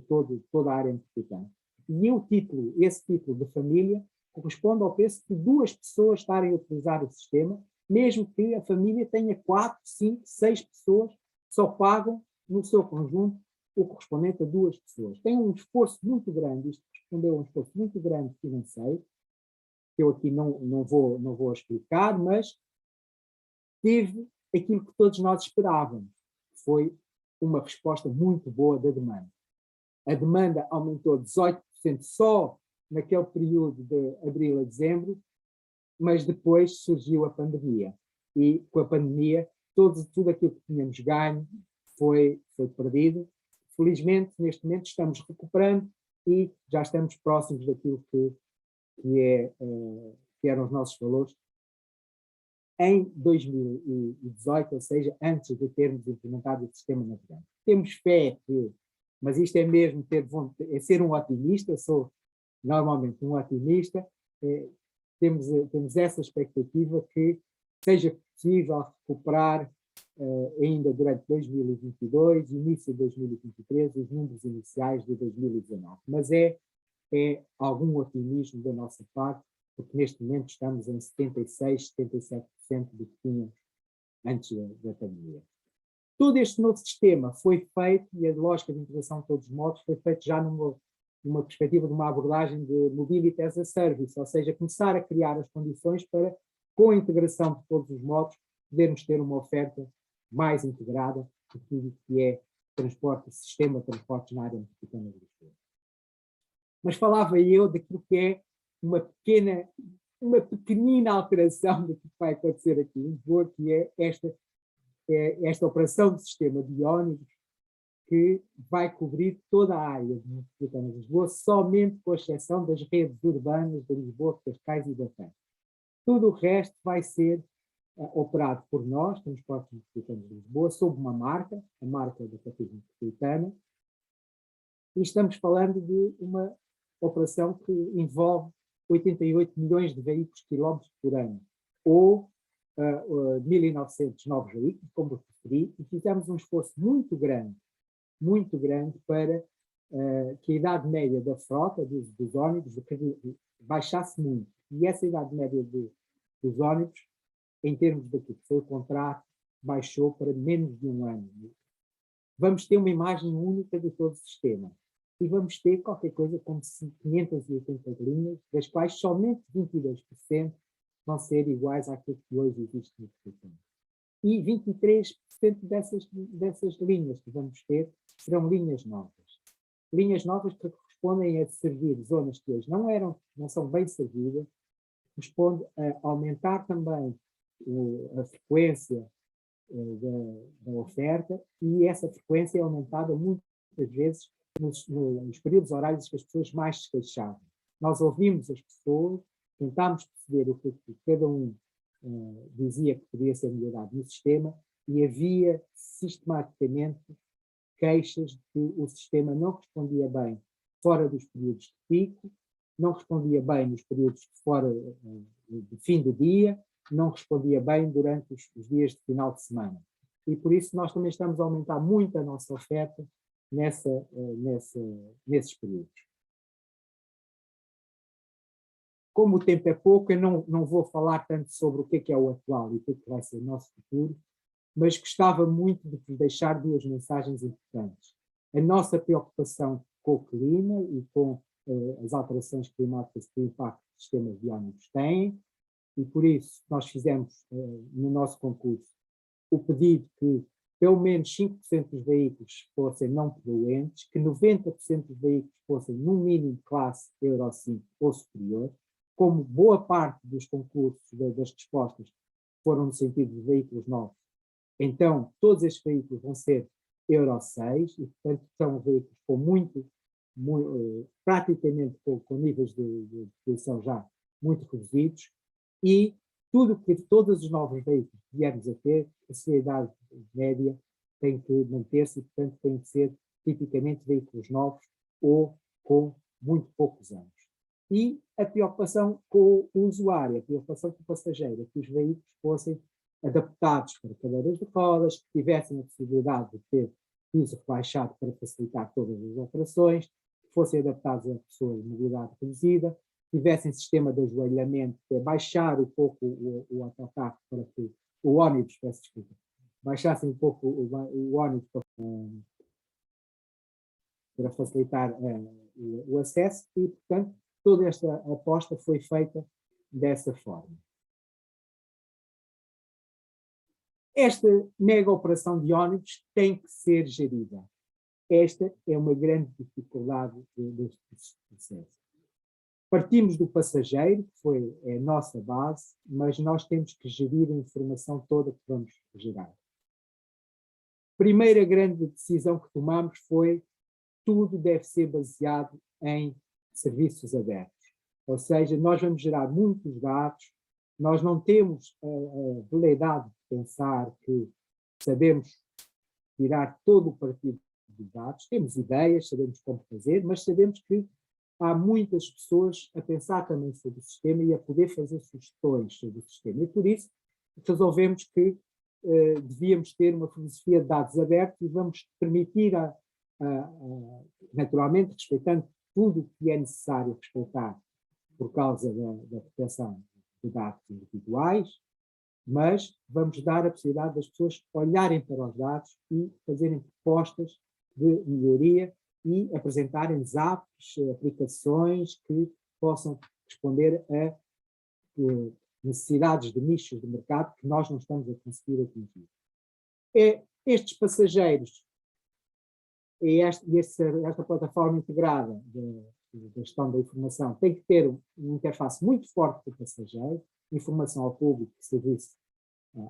toda a área metropolitana. E esse título de família corresponde ao preço de 2 pessoas estarem a utilizar o sistema, mesmo que a família tenha 4, 5, 6 pessoas, só pagam no seu conjunto o correspondente a 2 pessoas. Tem um esforço muito grande, isto correspondeu a um esforço muito grande financeiro, que eu aqui não vou explicar, mas teve aquilo que todos nós esperávamos, foi uma resposta muito boa da demanda. A demanda aumentou 18% só naquele período de abril a dezembro, mas depois surgiu a pandemia. E com a pandemia, tudo aquilo que tínhamos ganho foi perdido. Felizmente, neste momento, estamos recuperando e já estamos próximos daquilo que eram os nossos valores em 2018, ou seja, antes de termos implementado o sistema navegante. Temos fé que, mas isto é mesmo ser um otimista, sou normalmente um otimista, temos essa expectativa que seja possível recuperar ainda durante 2022, início de 2023, os números iniciais de 2019. Mas é algum otimismo da nossa parte, porque neste momento estamos em 76%, 77% do que tínhamos antes da pandemia. Todo este novo sistema foi feito, e a lógica de integração de todos os modos foi feito já numa perspectiva de uma abordagem de Mobility as a Service, ou seja, começar a criar as condições para, com a integração de todos os modos, podermos ter uma oferta mais integrada de tudo que é transporte, sistema de transportes na área metropolitana de Lisboa. Mas falava eu daquilo que é uma pequenina alteração do que vai acontecer aqui em Lisboa, que é esta operação de sistema de ônibus que vai cobrir toda a área metropolitana de Lisboa, somente com exceção das redes urbanas de Lisboa, Cascais e da Fé. Tudo o resto vai ser operado por nós, Transportes Metropolitanos de Lisboa, sob uma marca, a marca da Capital Metropolitana, e estamos falando de uma operação que envolve 88 milhões de veículos quilómetros por ano, ou 1.900 novos veículos, como eu referi, e fizemos um esforço muito grande para que a idade média da frota, dos ônibus, baixasse muito. E essa idade média dos ônibus, em termos daquilo que foi o contrato, baixou para menos de 1 ano. Vamos ter uma imagem única de todo o sistema. E vamos ter qualquer coisa como 580 linhas, das quais somente 22% vão ser iguais àquilo que hoje existe no sistema. E 23% dessas linhas que vamos ter serão linhas novas. Linhas novas que correspondem a servir zonas que hoje não são bem servidas, corresponde a aumentar também a frequência da oferta, e essa frequência é aumentada muitas vezes nos períodos horários que as pessoas mais se queixavam. Nós ouvimos as pessoas, tentámos perceber o que cada um dizia que poderia ser melhorado no sistema, e havia sistematicamente queixas de que o sistema não respondia bem fora dos períodos de pico, não respondia bem nos períodos de fora de fim do dia, não respondia bem durante os dias de final de semana. E por isso nós também estamos a aumentar muito a nossa oferta nesses períodos. Como o tempo é pouco, eu não vou falar tanto sobre o que é o atual e o que vai ser o nosso futuro, mas gostava muito de vos deixar duas mensagens importantes. A nossa preocupação com o clima e com as alterações climáticas que o impacto dos sistemas biónicos têm, e por isso nós fizemos no nosso concurso o pedido que pelo menos 5% dos veículos fossem não poluentes, que 90% dos veículos fossem no mínimo classe Euro 5 ou superior, como boa parte dos concursos das respostas foram no sentido de veículos novos. Então, todos estes veículos vão ser Euro 6 e, portanto, são veículos com praticamente com níveis de poluição já muito reduzidos e todos os novos veículos que viermos a ter, a sua idade média tem que manter-se e, portanto, tem que ser tipicamente veículos novos ou com muito poucos anos. E a preocupação com o usuário, a preocupação com o passageiro, que os veículos fossem adaptados para cadeiras de rodas, que tivessem a possibilidade de ter piso rebaixado para facilitar todas as operações, que fossem adaptados a pessoas de mobilidade reduzida, tivessem sistema de ajoelhamento, que é baixar um pouco o autocarro para que o ônibus, peço desculpa, baixassem um pouco o ônibus para facilitar o acesso e, portanto, toda esta aposta foi feita dessa forma. Esta mega operação de ônibus tem que ser gerida. Esta é uma grande dificuldade deste processo. Partimos do passageiro, que é a nossa base, mas nós temos que gerir a informação toda que vamos gerar. Primeira grande decisão que tomamos foi tudo deve ser baseado em serviços abertos. Ou seja, nós vamos gerar muitos dados, nós não temos a veleidade de pensar que sabemos tirar todo o partido dos dados, temos ideias, sabemos como fazer, mas sabemos que há muitas pessoas a pensar também sobre o sistema e a poder fazer sugestões sobre o sistema. E por isso resolvemos que devíamos ter uma filosofia de dados abertos e vamos permitir, naturalmente, respeitando tudo o que é necessário respeitar por causa da proteção de dados individuais, mas vamos dar a possibilidade das pessoas olharem para os dados e fazerem propostas de melhoria e apresentarem apps, aplicações que possam responder a necessidades de nichos de mercado que nós não estamos a conseguir atingir. Estes passageiros e esta plataforma integrada de gestão da informação tem que ter uma interface muito forte com o passageiro, informação ao público e serviço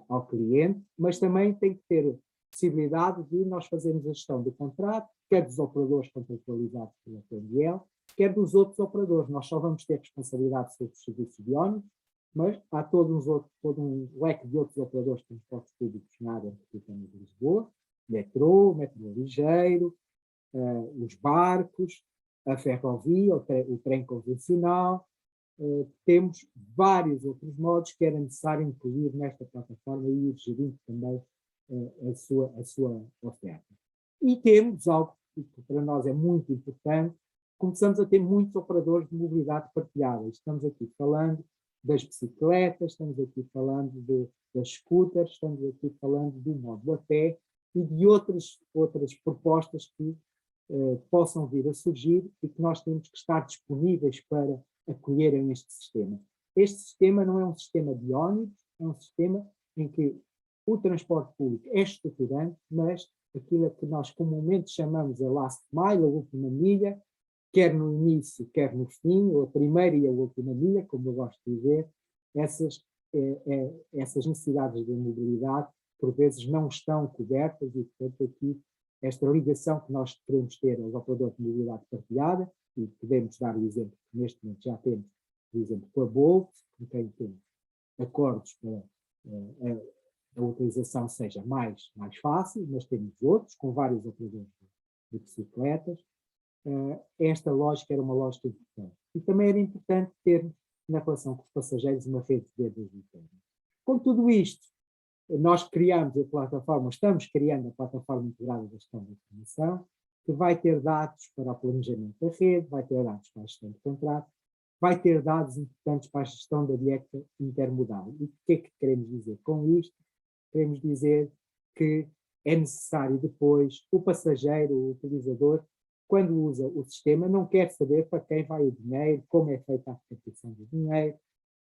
ao cliente, mas também tem que ter possibilidade de nós fazermos a gestão do contrato, quer dos operadores contratualizados pela TML, quer dos outros operadores. Nós só vamos ter responsabilidade sobre os serviços de ônibus, mas há todo um leque de outros operadores de transportes públicos na área metropolitana de Lisboa, metrô ligeiro, os barcos, a ferrovia, o trem convencional. Temos vários outros modos que era necessário incluir nesta plataforma e ir gerindo também a sua oferta. E temos algo que para nós é muito importante, começamos a ter muitos operadores de mobilidade partilhada. Estamos aqui falando das bicicletas, estamos aqui falando das scooters, estamos aqui falando do módulo a pé e de outras propostas que possam vir a surgir e que nós temos que estar disponíveis para acolherem este sistema. Este sistema não é um sistema de ônibus, é um sistema em que o transporte público é estruturante, mas aquilo que nós comumente chamamos a last mile, a última milha, quer no início, quer no fim, ou a primeira e a última milha, como eu gosto de dizer, essas necessidades de mobilidade, por vezes, não estão cobertas e, portanto, aqui, esta ligação que nós queremos ter aos operadores de mobilidade partilhada, e podemos dar o exemplo que neste momento já temos, por exemplo, com a Bolt, com quem temos acordos para a utilização seja mais fácil, mas temos outros, com vários operadores de bicicletas. Esta lógica era uma lógica importante. E também era importante ter, na relação com os passageiros, uma rede de redes internas. Com tudo isto, nós criamos a plataforma, estamos criando a plataforma integrada da gestão da informação, que vai ter dados para o planejamento da rede, vai ter dados para a gestão de contrato, vai ter dados importantes para a gestão da dieta intermodal. E o que é que queremos dizer com isto? Queremos dizer que é necessário depois, o passageiro, o utilizador, quando usa o sistema, não quer saber para quem vai o dinheiro, como é feita a repartição do dinheiro.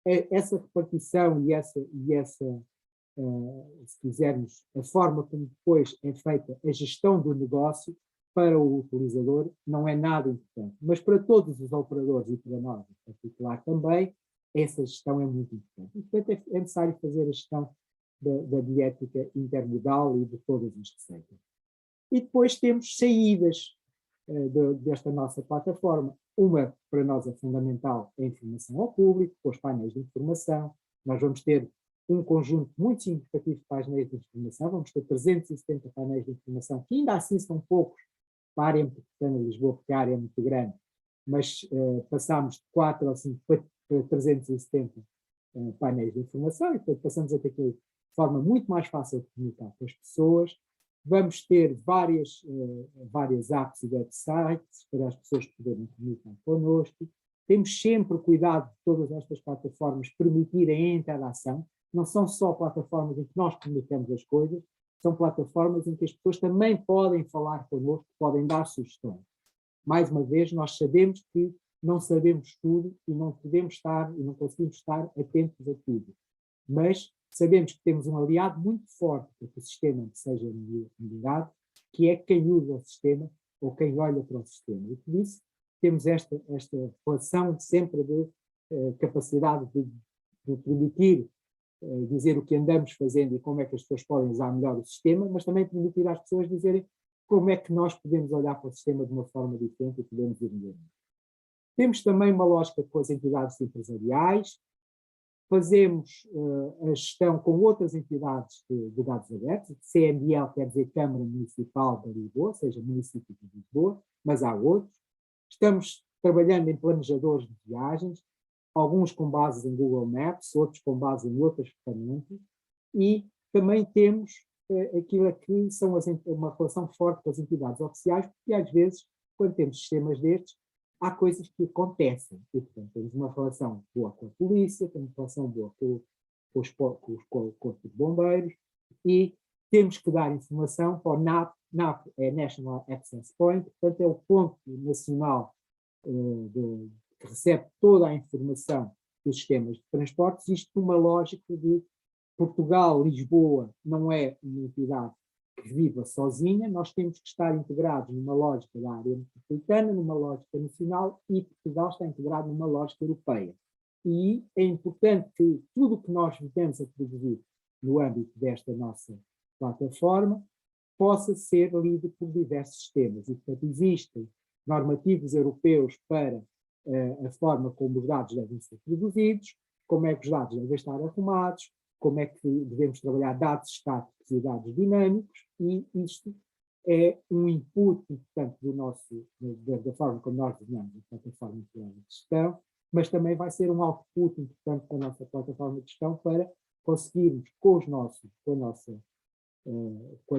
Essa repartição e essa se quisermos, a forma como depois é feita a gestão do negócio para o utilizador não é nada importante. Mas para todos os operadores e para nós em particular também, essa gestão é muito importante. E, portanto, é necessário fazer a gestão da diética intermodal e de todas as receitas. E depois temos saídas desta nossa plataforma. Uma, para nós, é fundamental, é a informação ao público, com os painéis de informação. Nós vamos ter um conjunto muito significativo de painéis de informação, vamos ter 370 painéis de informação, que ainda assim são poucos para a área metropolitana de Lisboa, porque a área é muito grande, mas passámos de 4 ou 5 para 370 painéis de informação, e depois passamos a ter que, de forma muito mais fácil de comunicar com as pessoas. Vamos ter várias apps e websites para as pessoas poderem comunicar connosco. Temos sempre o cuidado de todas estas plataformas permitirem a interação. Não são só plataformas em que nós comunicamos as coisas, são plataformas em que as pessoas também podem falar connosco, podem dar sugestões. Mais uma vez, nós sabemos que não sabemos tudo e não podemos estar e não conseguimos estar atentos a tudo. Mas sabemos que temos um aliado muito forte para que o sistema seja melhorado, que é quem usa o sistema ou quem olha para o sistema. E por isso temos esta relação sempre de capacidade de permitir dizer o que andamos fazendo e como é que as pessoas podem usar melhor o sistema, mas também permitir às pessoas dizerem como é que nós podemos olhar para o sistema de uma forma diferente e podemos ir melhor. Temos também uma lógica com as entidades empresariais, fazemos a gestão com outras entidades de dados abertos, CMDL quer dizer Câmara Municipal de Lisboa, ou seja, município de Lisboa, mas há outros. Estamos trabalhando em planejadores de viagens, alguns com base em Google Maps, outros com base em outras ferramentas, e também temos aquilo que são uma relação forte com as entidades oficiais, porque às vezes, quando temos sistemas destes, há coisas que acontecem. E, portanto, temos uma relação boa com a polícia, temos uma relação boa com os corpos de bombeiros, e temos que dar informação para o NAP. NAP é National Access Point, portanto, é o ponto nacional que recebe toda a informação dos sistemas de transportes, isto numa lógica de Portugal, Lisboa, não é uma entidade que viva sozinha, nós temos que estar integrados numa lógica da área metropolitana, numa lógica nacional, e Portugal está integrado numa lógica europeia. E é importante que tudo o que nós vivemos a produzir no âmbito desta nossa plataforma possa ser lido por diversos sistemas. E, portanto, existem normativos europeus para a forma como os dados devem ser produzidos, como é que os dados devem estar arrumados, como é que devemos trabalhar dados estáticos e dados dinâmicos, e isto é um input importante da forma como nós desenhamos a plataforma de gestão, mas também vai ser um output importante para a nossa plataforma de gestão para conseguirmos, com a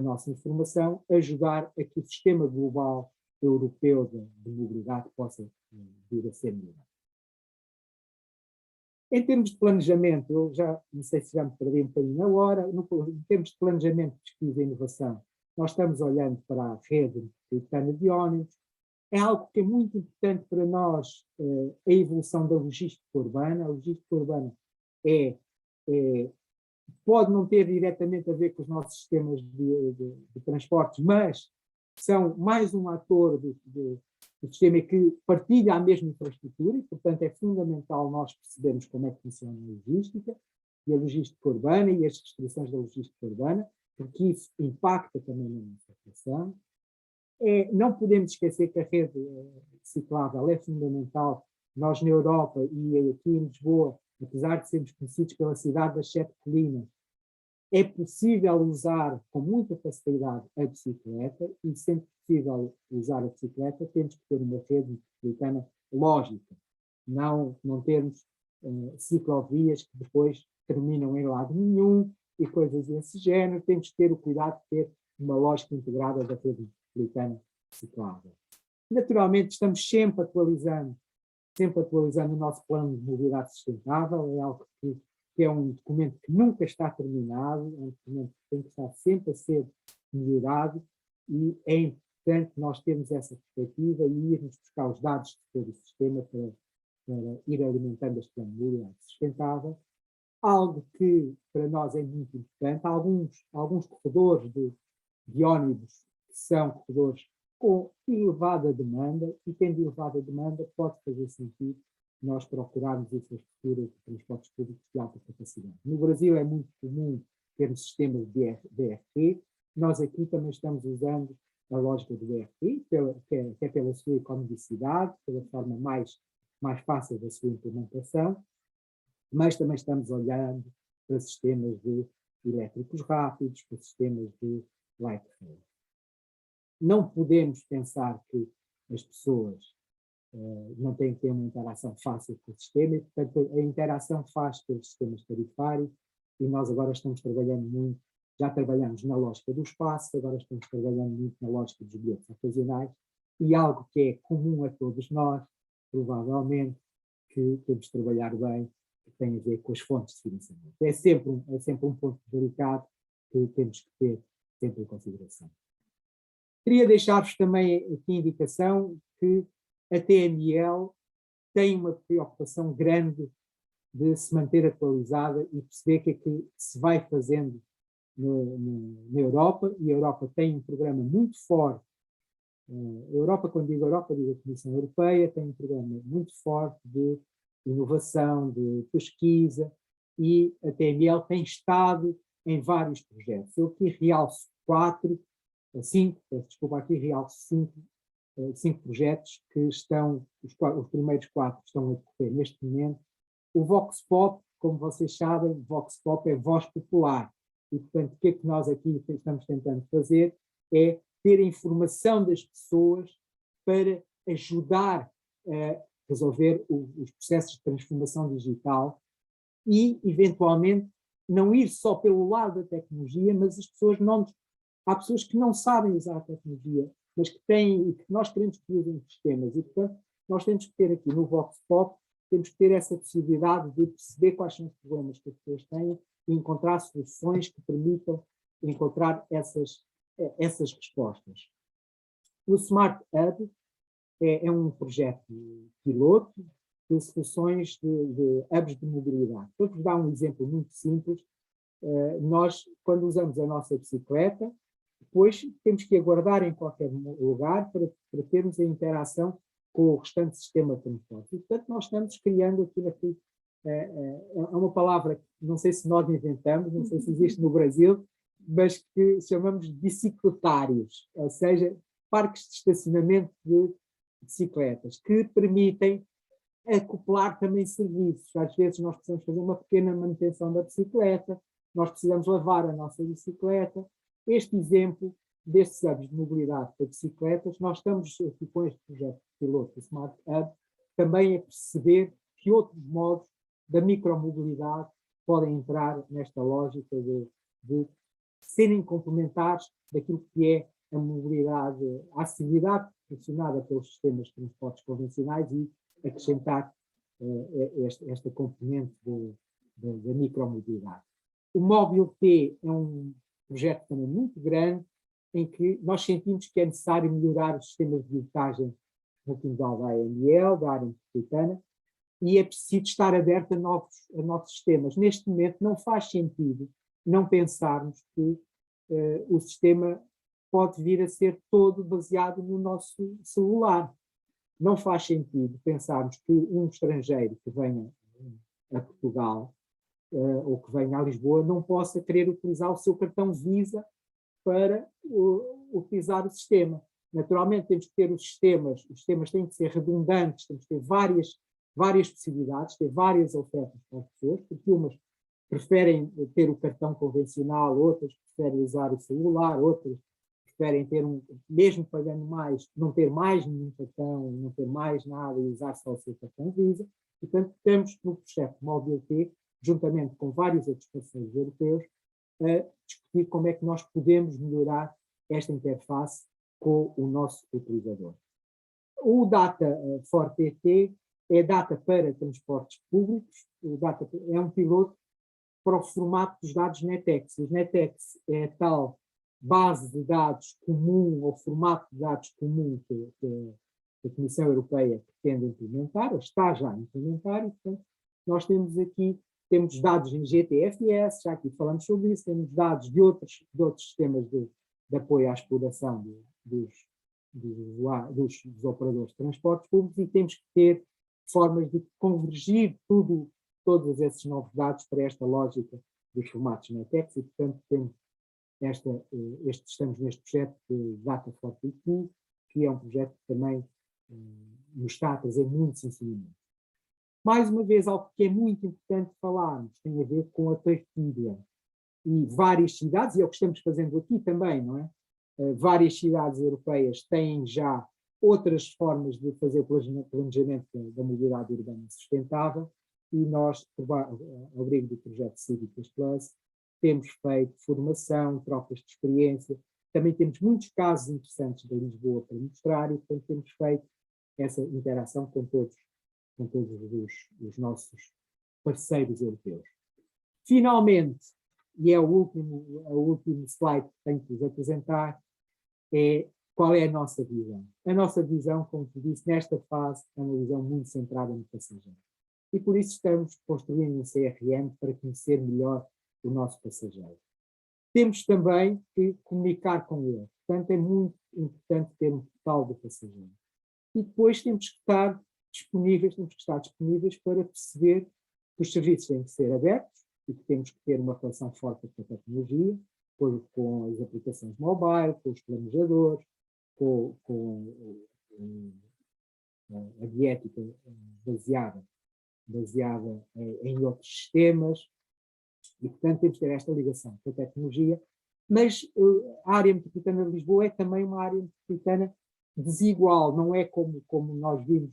nossa informação, ajudar a que o sistema global europeu de mobilidade possa vir a ser melhorado. Em termos de planejamento, eu já não sei se já me perdi um bocadinho na hora, em termos de planejamento, pesquisa e inovação, nós estamos olhando para a rede metropolitana de ónibus. É algo que é muito importante para nós, a evolução da logística urbana. A logística urbana pode não ter diretamente a ver com os nossos sistemas de transportes, mas são mais um ator do sistema que partilha a mesma infraestrutura e, portanto, é fundamental nós percebermos como é que funciona a logística e a logística urbana e as restrições da logística urbana, porque isso impacta também na nossa atuação. Não podemos esquecer que a rede ciclável é fundamental. Nós, na Europa e aqui em Lisboa, apesar de sermos conhecidos pela cidade das 7 colinas, É possível usar com muita facilidade a bicicleta e, sendo possível usar a bicicleta, temos que ter uma rede metropolitana lógica, não termos ciclovias que depois terminam em lado nenhum e coisas desse género. Temos que ter o cuidado de ter uma lógica integrada da rede metropolitana ciclável. Naturalmente, estamos sempre atualizando o nosso plano de mobilidade sustentável. É algo que é um documento que nunca está terminado, é um documento que tem que estar sempre a ser melhorado, e é importante nós termos essa perspectiva e irmos buscar os dados de todo o sistema para ir alimentando este plano de mobilidade sustentável. Algo que para nós é muito importante, alguns corredores de ónibus que são corredores com elevada demanda, e tendo elevada demanda pode fazer sentido nós procurarmos infraestruturas de transportes públicos de alta capacidade. No Brasil é muito comum termos sistemas de BRT. Nós aqui também estamos usando a lógica do BRT, que é pela sua economicidade, pela forma mais fácil da sua implementação, mas também estamos olhando para sistemas de elétricos rápidos, para sistemas de light rail. Não podemos pensar que as pessoas não têm que ter uma interação fácil com o sistema, e, portanto, a interação faz pelos sistemas tarifários, e nós agora estamos trabalhando muito, já trabalhamos na lógica do espaço, agora estamos trabalhando muito na lógica dos bilhetes ocasionais, e algo que é comum a todos nós, provavelmente, que temos de trabalhar bem, que tem a ver com as fontes de financiamento. É sempre um ponto delicado que temos que ter sempre em consideração. Queria deixar-vos também aqui a indicação que a TML tem uma preocupação grande de se manter atualizada e perceber o que é que se vai fazendo na Europa, e a Europa tem um programa muito forte. A Europa, quando digo Europa, digo a Comissão Europeia, tem um programa muito forte de inovação, de pesquisa, e a TML tem estado em vários projetos. Eu aqui realço cinco projetos que estão, os primeiros 4 estão a decorrer neste momento. O Vox Pop, como vocês sabem, Vox Pop é voz popular, e portanto o que é que nós aqui estamos tentando fazer é ter a informação das pessoas para ajudar a resolver os processos de transformação digital e, eventualmente, não ir só pelo lado da tecnologia, mas as pessoas há pessoas que não sabem usar a tecnologia, mas que têm, e que nós queremos que usem sistemas, e portanto nós temos que ter aqui no Vox Pop, temos que ter essa possibilidade de perceber quais são os problemas que as pessoas têm e encontrar soluções que permitam encontrar essas respostas. O Smart Hub é um projeto piloto de soluções de hubs de mobilidade. Para vos dar um exemplo muito simples, nós, quando usamos a nossa bicicleta, depois temos que aguardar em qualquer lugar para termos a interação com o restante sistema de transporte. E, portanto, nós estamos criando aqui, é uma palavra que não sei se nós inventamos, não sei se existe no Brasil, mas que chamamos de bicicletários, ou seja, parques de estacionamento de bicicletas, que permitem acoplar também serviços. Às vezes nós precisamos fazer uma pequena manutenção da bicicleta, nós precisamos lavar a nossa bicicleta. Este exemplo destes hubs de mobilidade para bicicletas, nós estamos aqui com este projeto piloto do Smart Hub também a perceber que outros modos da micromobilidade podem entrar nesta lógica de serem complementares daquilo que é a mobilidade, a acessibilidade proporcionada pelos sistemas de transportes convencionais e acrescentar esta componente da micromobilidade. O Móbil T é um projeto também muito grande, em que nós sentimos que é necessário melhorar os sistemas de bilhetagem multimodal da AML, da área metropolitana, e é preciso estar aberto a novos sistemas. Neste momento não faz sentido não pensarmos que o sistema pode vir a ser todo baseado no nosso celular. Não faz sentido pensarmos que um estrangeiro que venha a Portugal ou que venha a Lisboa não possa querer utilizar o seu cartão Visa para utilizar o sistema. Naturalmente temos que ter os sistemas têm que ser redundantes, temos que ter várias possibilidades, ter várias ofertas para as pessoas, porque umas preferem ter o cartão convencional, outras preferem usar o celular, outras preferem ter mesmo pagando mais, não ter mais nenhum cartão, não ter mais nada e usar só o seu cartão Visa. Portanto, estamos no projeto Mobility, juntamente com vários outros parceiros europeus, a discutir como é que nós podemos melhorar esta interface com o nosso utilizador. O Data for PT é data para transportes públicos, o Data é um piloto para o formato dos dados NetEx. Os NetEx é a tal base de dados comum, ou formato de dados comum que a Comissão Europeia pretende implementar, está já a implementar, e, portanto, nós temos aqui, temos dados em GTFS, já aqui falamos sobre isso, temos dados de outros sistemas de apoio à exploração dos operadores de transportes públicos, e temos que ter formas de convergir todos esses novos dados para esta lógica dos formatos NetEx, e, portanto, estamos neste projeto de Data for PT, que é um projeto que também nos está a trazer muitos ensinamentos. Mais uma vez, algo que é muito importante falarmos tem a ver com a partilha. E várias cidades, e é o que estamos fazendo aqui também, não é? Várias cidades europeias têm já outras formas de fazer o planejamento da mobilidade urbana sustentável, e nós, ao abrigo do projeto Cívicas Plus, temos feito formação, trocas de experiência, também temos muitos casos interessantes de Lisboa para mostrar, e portanto temos feito essa interação com todos os nossos parceiros europeus. Finalmente, e é o último slide que tenho que vos apresentar, é qual é a nossa visão. A nossa visão, como te disse, nesta fase é uma visão muito centrada no passageiro. E por isso estamos construindo um CRM para conhecer melhor o nosso passageiro. Temos também que comunicar com ele. Portanto, é muito importante ter um total do passageiro. E depois temos que estar disponíveis para perceber que os serviços têm que ser abertos e que temos que ter uma relação forte com a tecnologia, com as aplicações mobile, com os planejadores, com a diética baseada em outros sistemas, e, portanto, temos que ter esta ligação com a tecnologia, mas a área metropolitana de Lisboa é também uma área metropolitana desigual, não é como nós vimos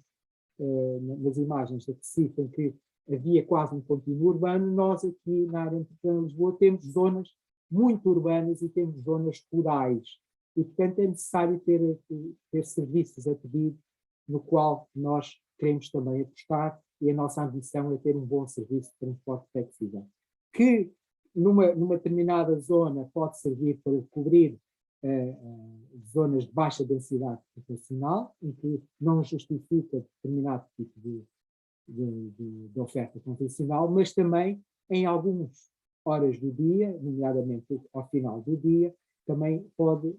nas imagens da Recife, em que havia quase um contínuo urbano. Nós aqui na área metropolitana de Lisboa temos zonas muito urbanas e temos zonas rurais, e, portanto, é necessário ter serviços a pedir, no qual nós queremos também apostar, e a nossa ambição é ter um bom serviço de transporte flexível, que numa determinada zona pode servir para cobrir zonas de baixa densidade populacional, em que não justifica determinado tipo de oferta convencional, mas também em algumas horas do dia, nomeadamente ao final do dia, também pode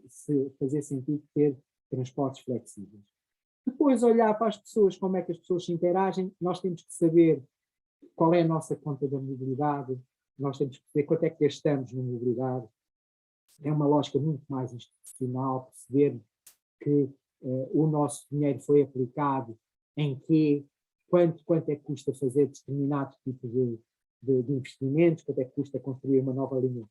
fazer sentido ter transportes flexíveis. Depois, olhar para as pessoas, como é que as pessoas se interagem. Nós temos que saber qual é a nossa conta da mobilidade, nós temos que saber quanto é que gastamos na mobilidade. É uma lógica muito mais institucional, perceber que o nosso dinheiro foi aplicado em quê, quanto é que custa fazer determinado tipo de investimentos, quanto é que custa construir uma nova linha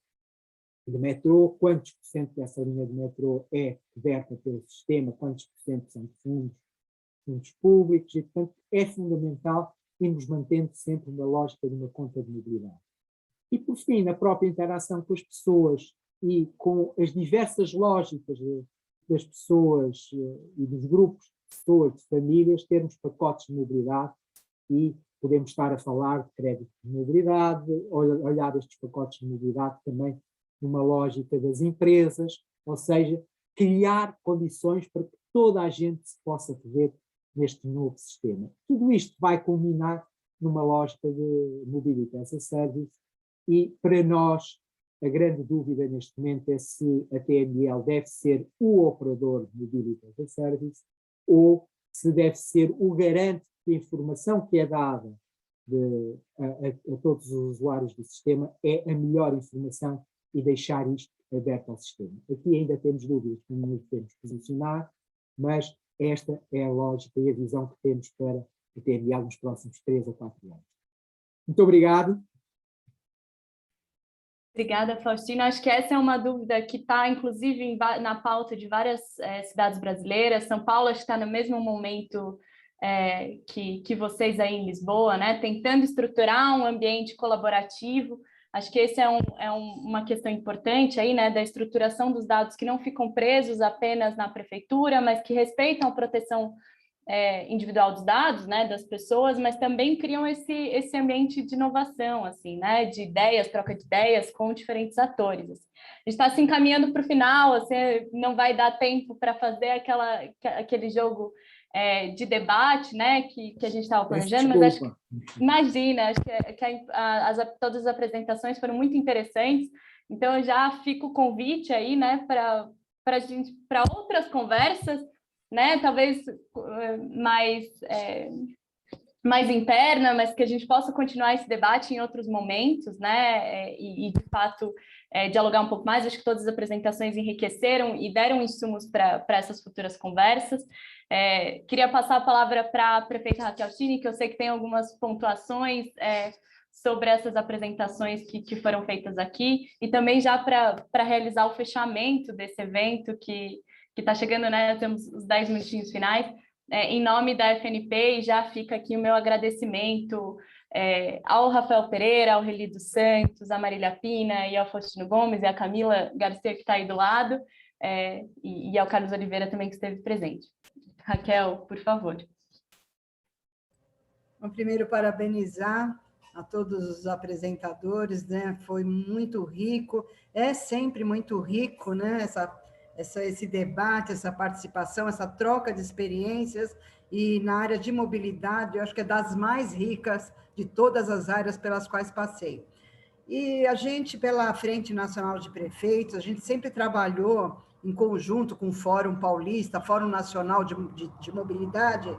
de metrô, quantos por cento dessa linha de metrô é coberta pelo sistema, quantos por cento são de fundos públicos, e, portanto, é fundamental irmos mantendo sempre uma lógica de uma conta de mobilidade. E, por fim, na própria interação com as pessoas e com as diversas lógicas das pessoas e dos grupos de pessoas, de famílias, termos pacotes de mobilidade, e podemos estar a falar de crédito de mobilidade, olhar estes pacotes de mobilidade também numa lógica das empresas, ou seja, criar condições para que toda a gente se possa ver neste novo sistema. Tudo isto vai culminar numa lógica de Mobility as a Service, e para nós a grande dúvida neste momento é se a TML deve ser o operador de Mobility as a Service ou se deve ser o garante que a informação que é dada a todos os usuários do sistema é a melhor informação, e deixar isto aberto ao sistema. Aqui ainda temos dúvidas como nos podemos posicionar, mas esta é a lógica e a visão que temos para a TML nos próximos 3 a 4 anos. Muito obrigado. Obrigada, Faustina. Acho que essa é uma dúvida que está, inclusive, na pauta de várias cidades brasileiras. São Paulo está no mesmo momento que vocês aí em Lisboa, né? Tentando estruturar um ambiente colaborativo. Acho que esse uma questão importante aí, né? Da estruturação dos dados que não ficam presos apenas na prefeitura, mas que respeitam a proteção individual dos dados, né, das pessoas, mas também criam esse ambiente de inovação, assim, né, de ideias, troca de ideias com diferentes atores. Assim. A gente está se encaminhando para o final, assim, não vai dar tempo para fazer aquele jogo de debate, né, que a gente estava planejando, mas acho que, imagina, acho que todas as apresentações foram muito interessantes, então eu já fico o convite aí, né, para outras conversas, né, talvez mais interna, mas que a gente possa continuar esse debate em outros momentos, né, e de fato dialogar um pouco mais. Acho que todas as apresentações enriqueceram e deram insumos para essas futuras conversas. Queria passar a palavra para a prefeita Raquel Chini, que eu sei que tem algumas pontuações sobre essas apresentações que foram feitas aqui, e também já para realizar o fechamento desse evento que está chegando, né? Temos os 10 minutinhos finais. Em nome da FNP, já fica aqui o meu agradecimento ao Rafael Pereira, ao Reli dos Santos, à Marília Pina e ao Faustino Gomes e à Camila Garcia, que está aí do lado, e ao Carlos Oliveira também, que esteve presente. Raquel, por favor. Bom, primeiro, parabenizar a todos os apresentadores, né? Foi muito rico, é sempre muito rico, né? Esse debate, essa participação, essa troca de experiências, e na área de mobilidade, eu acho que é das mais ricas de todas as áreas pelas quais passei. E a gente, pela Frente Nacional de Prefeitos, a gente sempre trabalhou em conjunto com o Fórum Paulista, Fórum Nacional de Mobilidade,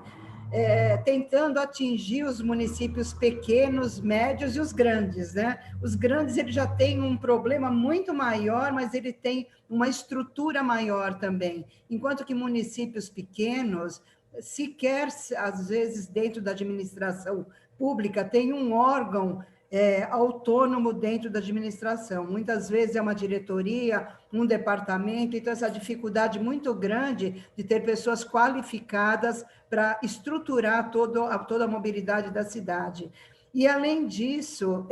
tentando atingir os municípios pequenos, médios e os grandes, né? Os grandes, eles já têm um problema muito maior, mas ele tem uma estrutura maior também, enquanto que municípios pequenos, sequer, às vezes, dentro da administração pública, tem um órgão autônomo dentro da administração. Muitas vezes é uma diretoria, um departamento, então essa dificuldade muito grande de ter pessoas qualificadas para estruturar toda a mobilidade da cidade. E, além disso,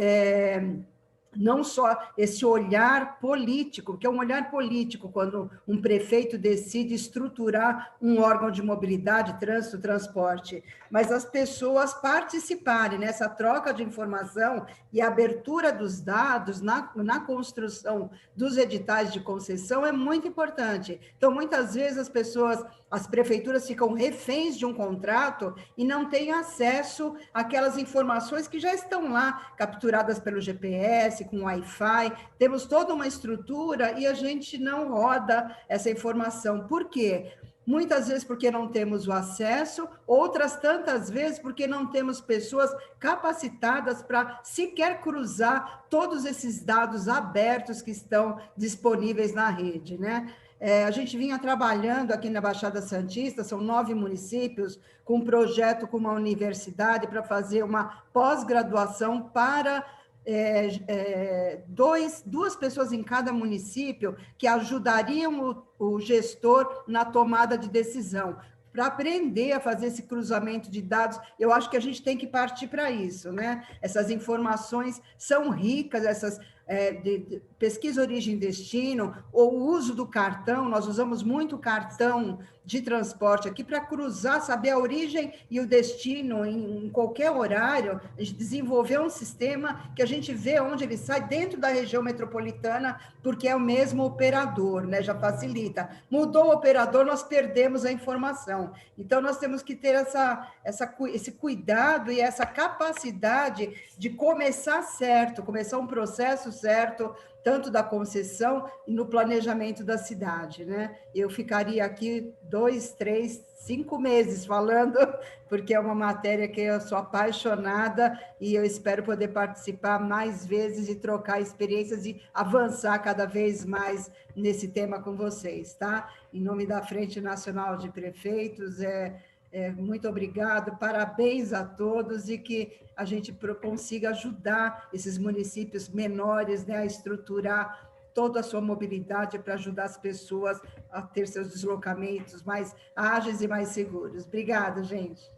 não só esse olhar político, que é um olhar político quando um prefeito decide estruturar um órgão de mobilidade, trânsito, transporte, mas as pessoas participarem nessa troca de informação e abertura dos dados na construção dos editais de concessão é muito importante. Então, muitas vezes as prefeituras ficam reféns de um contrato e não têm acesso àquelas informações que já estão lá, capturadas pelo GPS, com Wi-Fi, temos toda uma estrutura e a gente não roda essa informação. Por quê? Muitas vezes porque não temos o acesso, outras tantas vezes porque não temos pessoas capacitadas para sequer cruzar todos esses dados abertos que estão disponíveis na rede, né? A gente vinha trabalhando aqui na Baixada Santista, são 9 municípios, com um projeto com uma universidade para fazer uma pós-graduação para duas pessoas em cada município que ajudariam o gestor na tomada de decisão, para aprender a fazer esse cruzamento de dados. Eu acho que a gente tem que partir para isso, né? Essas informações são ricas, de pesquisa origem e destino, ou o uso do cartão, nós usamos muito cartão de transporte aqui para cruzar, saber a origem e o destino em qualquer horário. A gente desenvolveu um sistema que a gente vê onde ele sai dentro da região metropolitana, porque é o mesmo operador, né? Já facilita. Mudou o operador, nós perdemos a informação. Então, nós temos que ter esse cuidado e essa capacidade de começar certo, começar um processo certo, tanto da concessão e no planejamento da cidade, né? Eu ficaria aqui 2, 3, 5 meses falando, porque é uma matéria que eu sou apaixonada e eu espero poder participar mais vezes e trocar experiências e avançar cada vez mais nesse tema com vocês, tá? Em nome da Frente Nacional de Prefeitos, Muito obrigado, parabéns a todos e que a gente consiga ajudar esses municípios menores, né, a estruturar toda a sua mobilidade para ajudar as pessoas a ter seus deslocamentos mais ágeis e mais seguros. Obrigada, gente.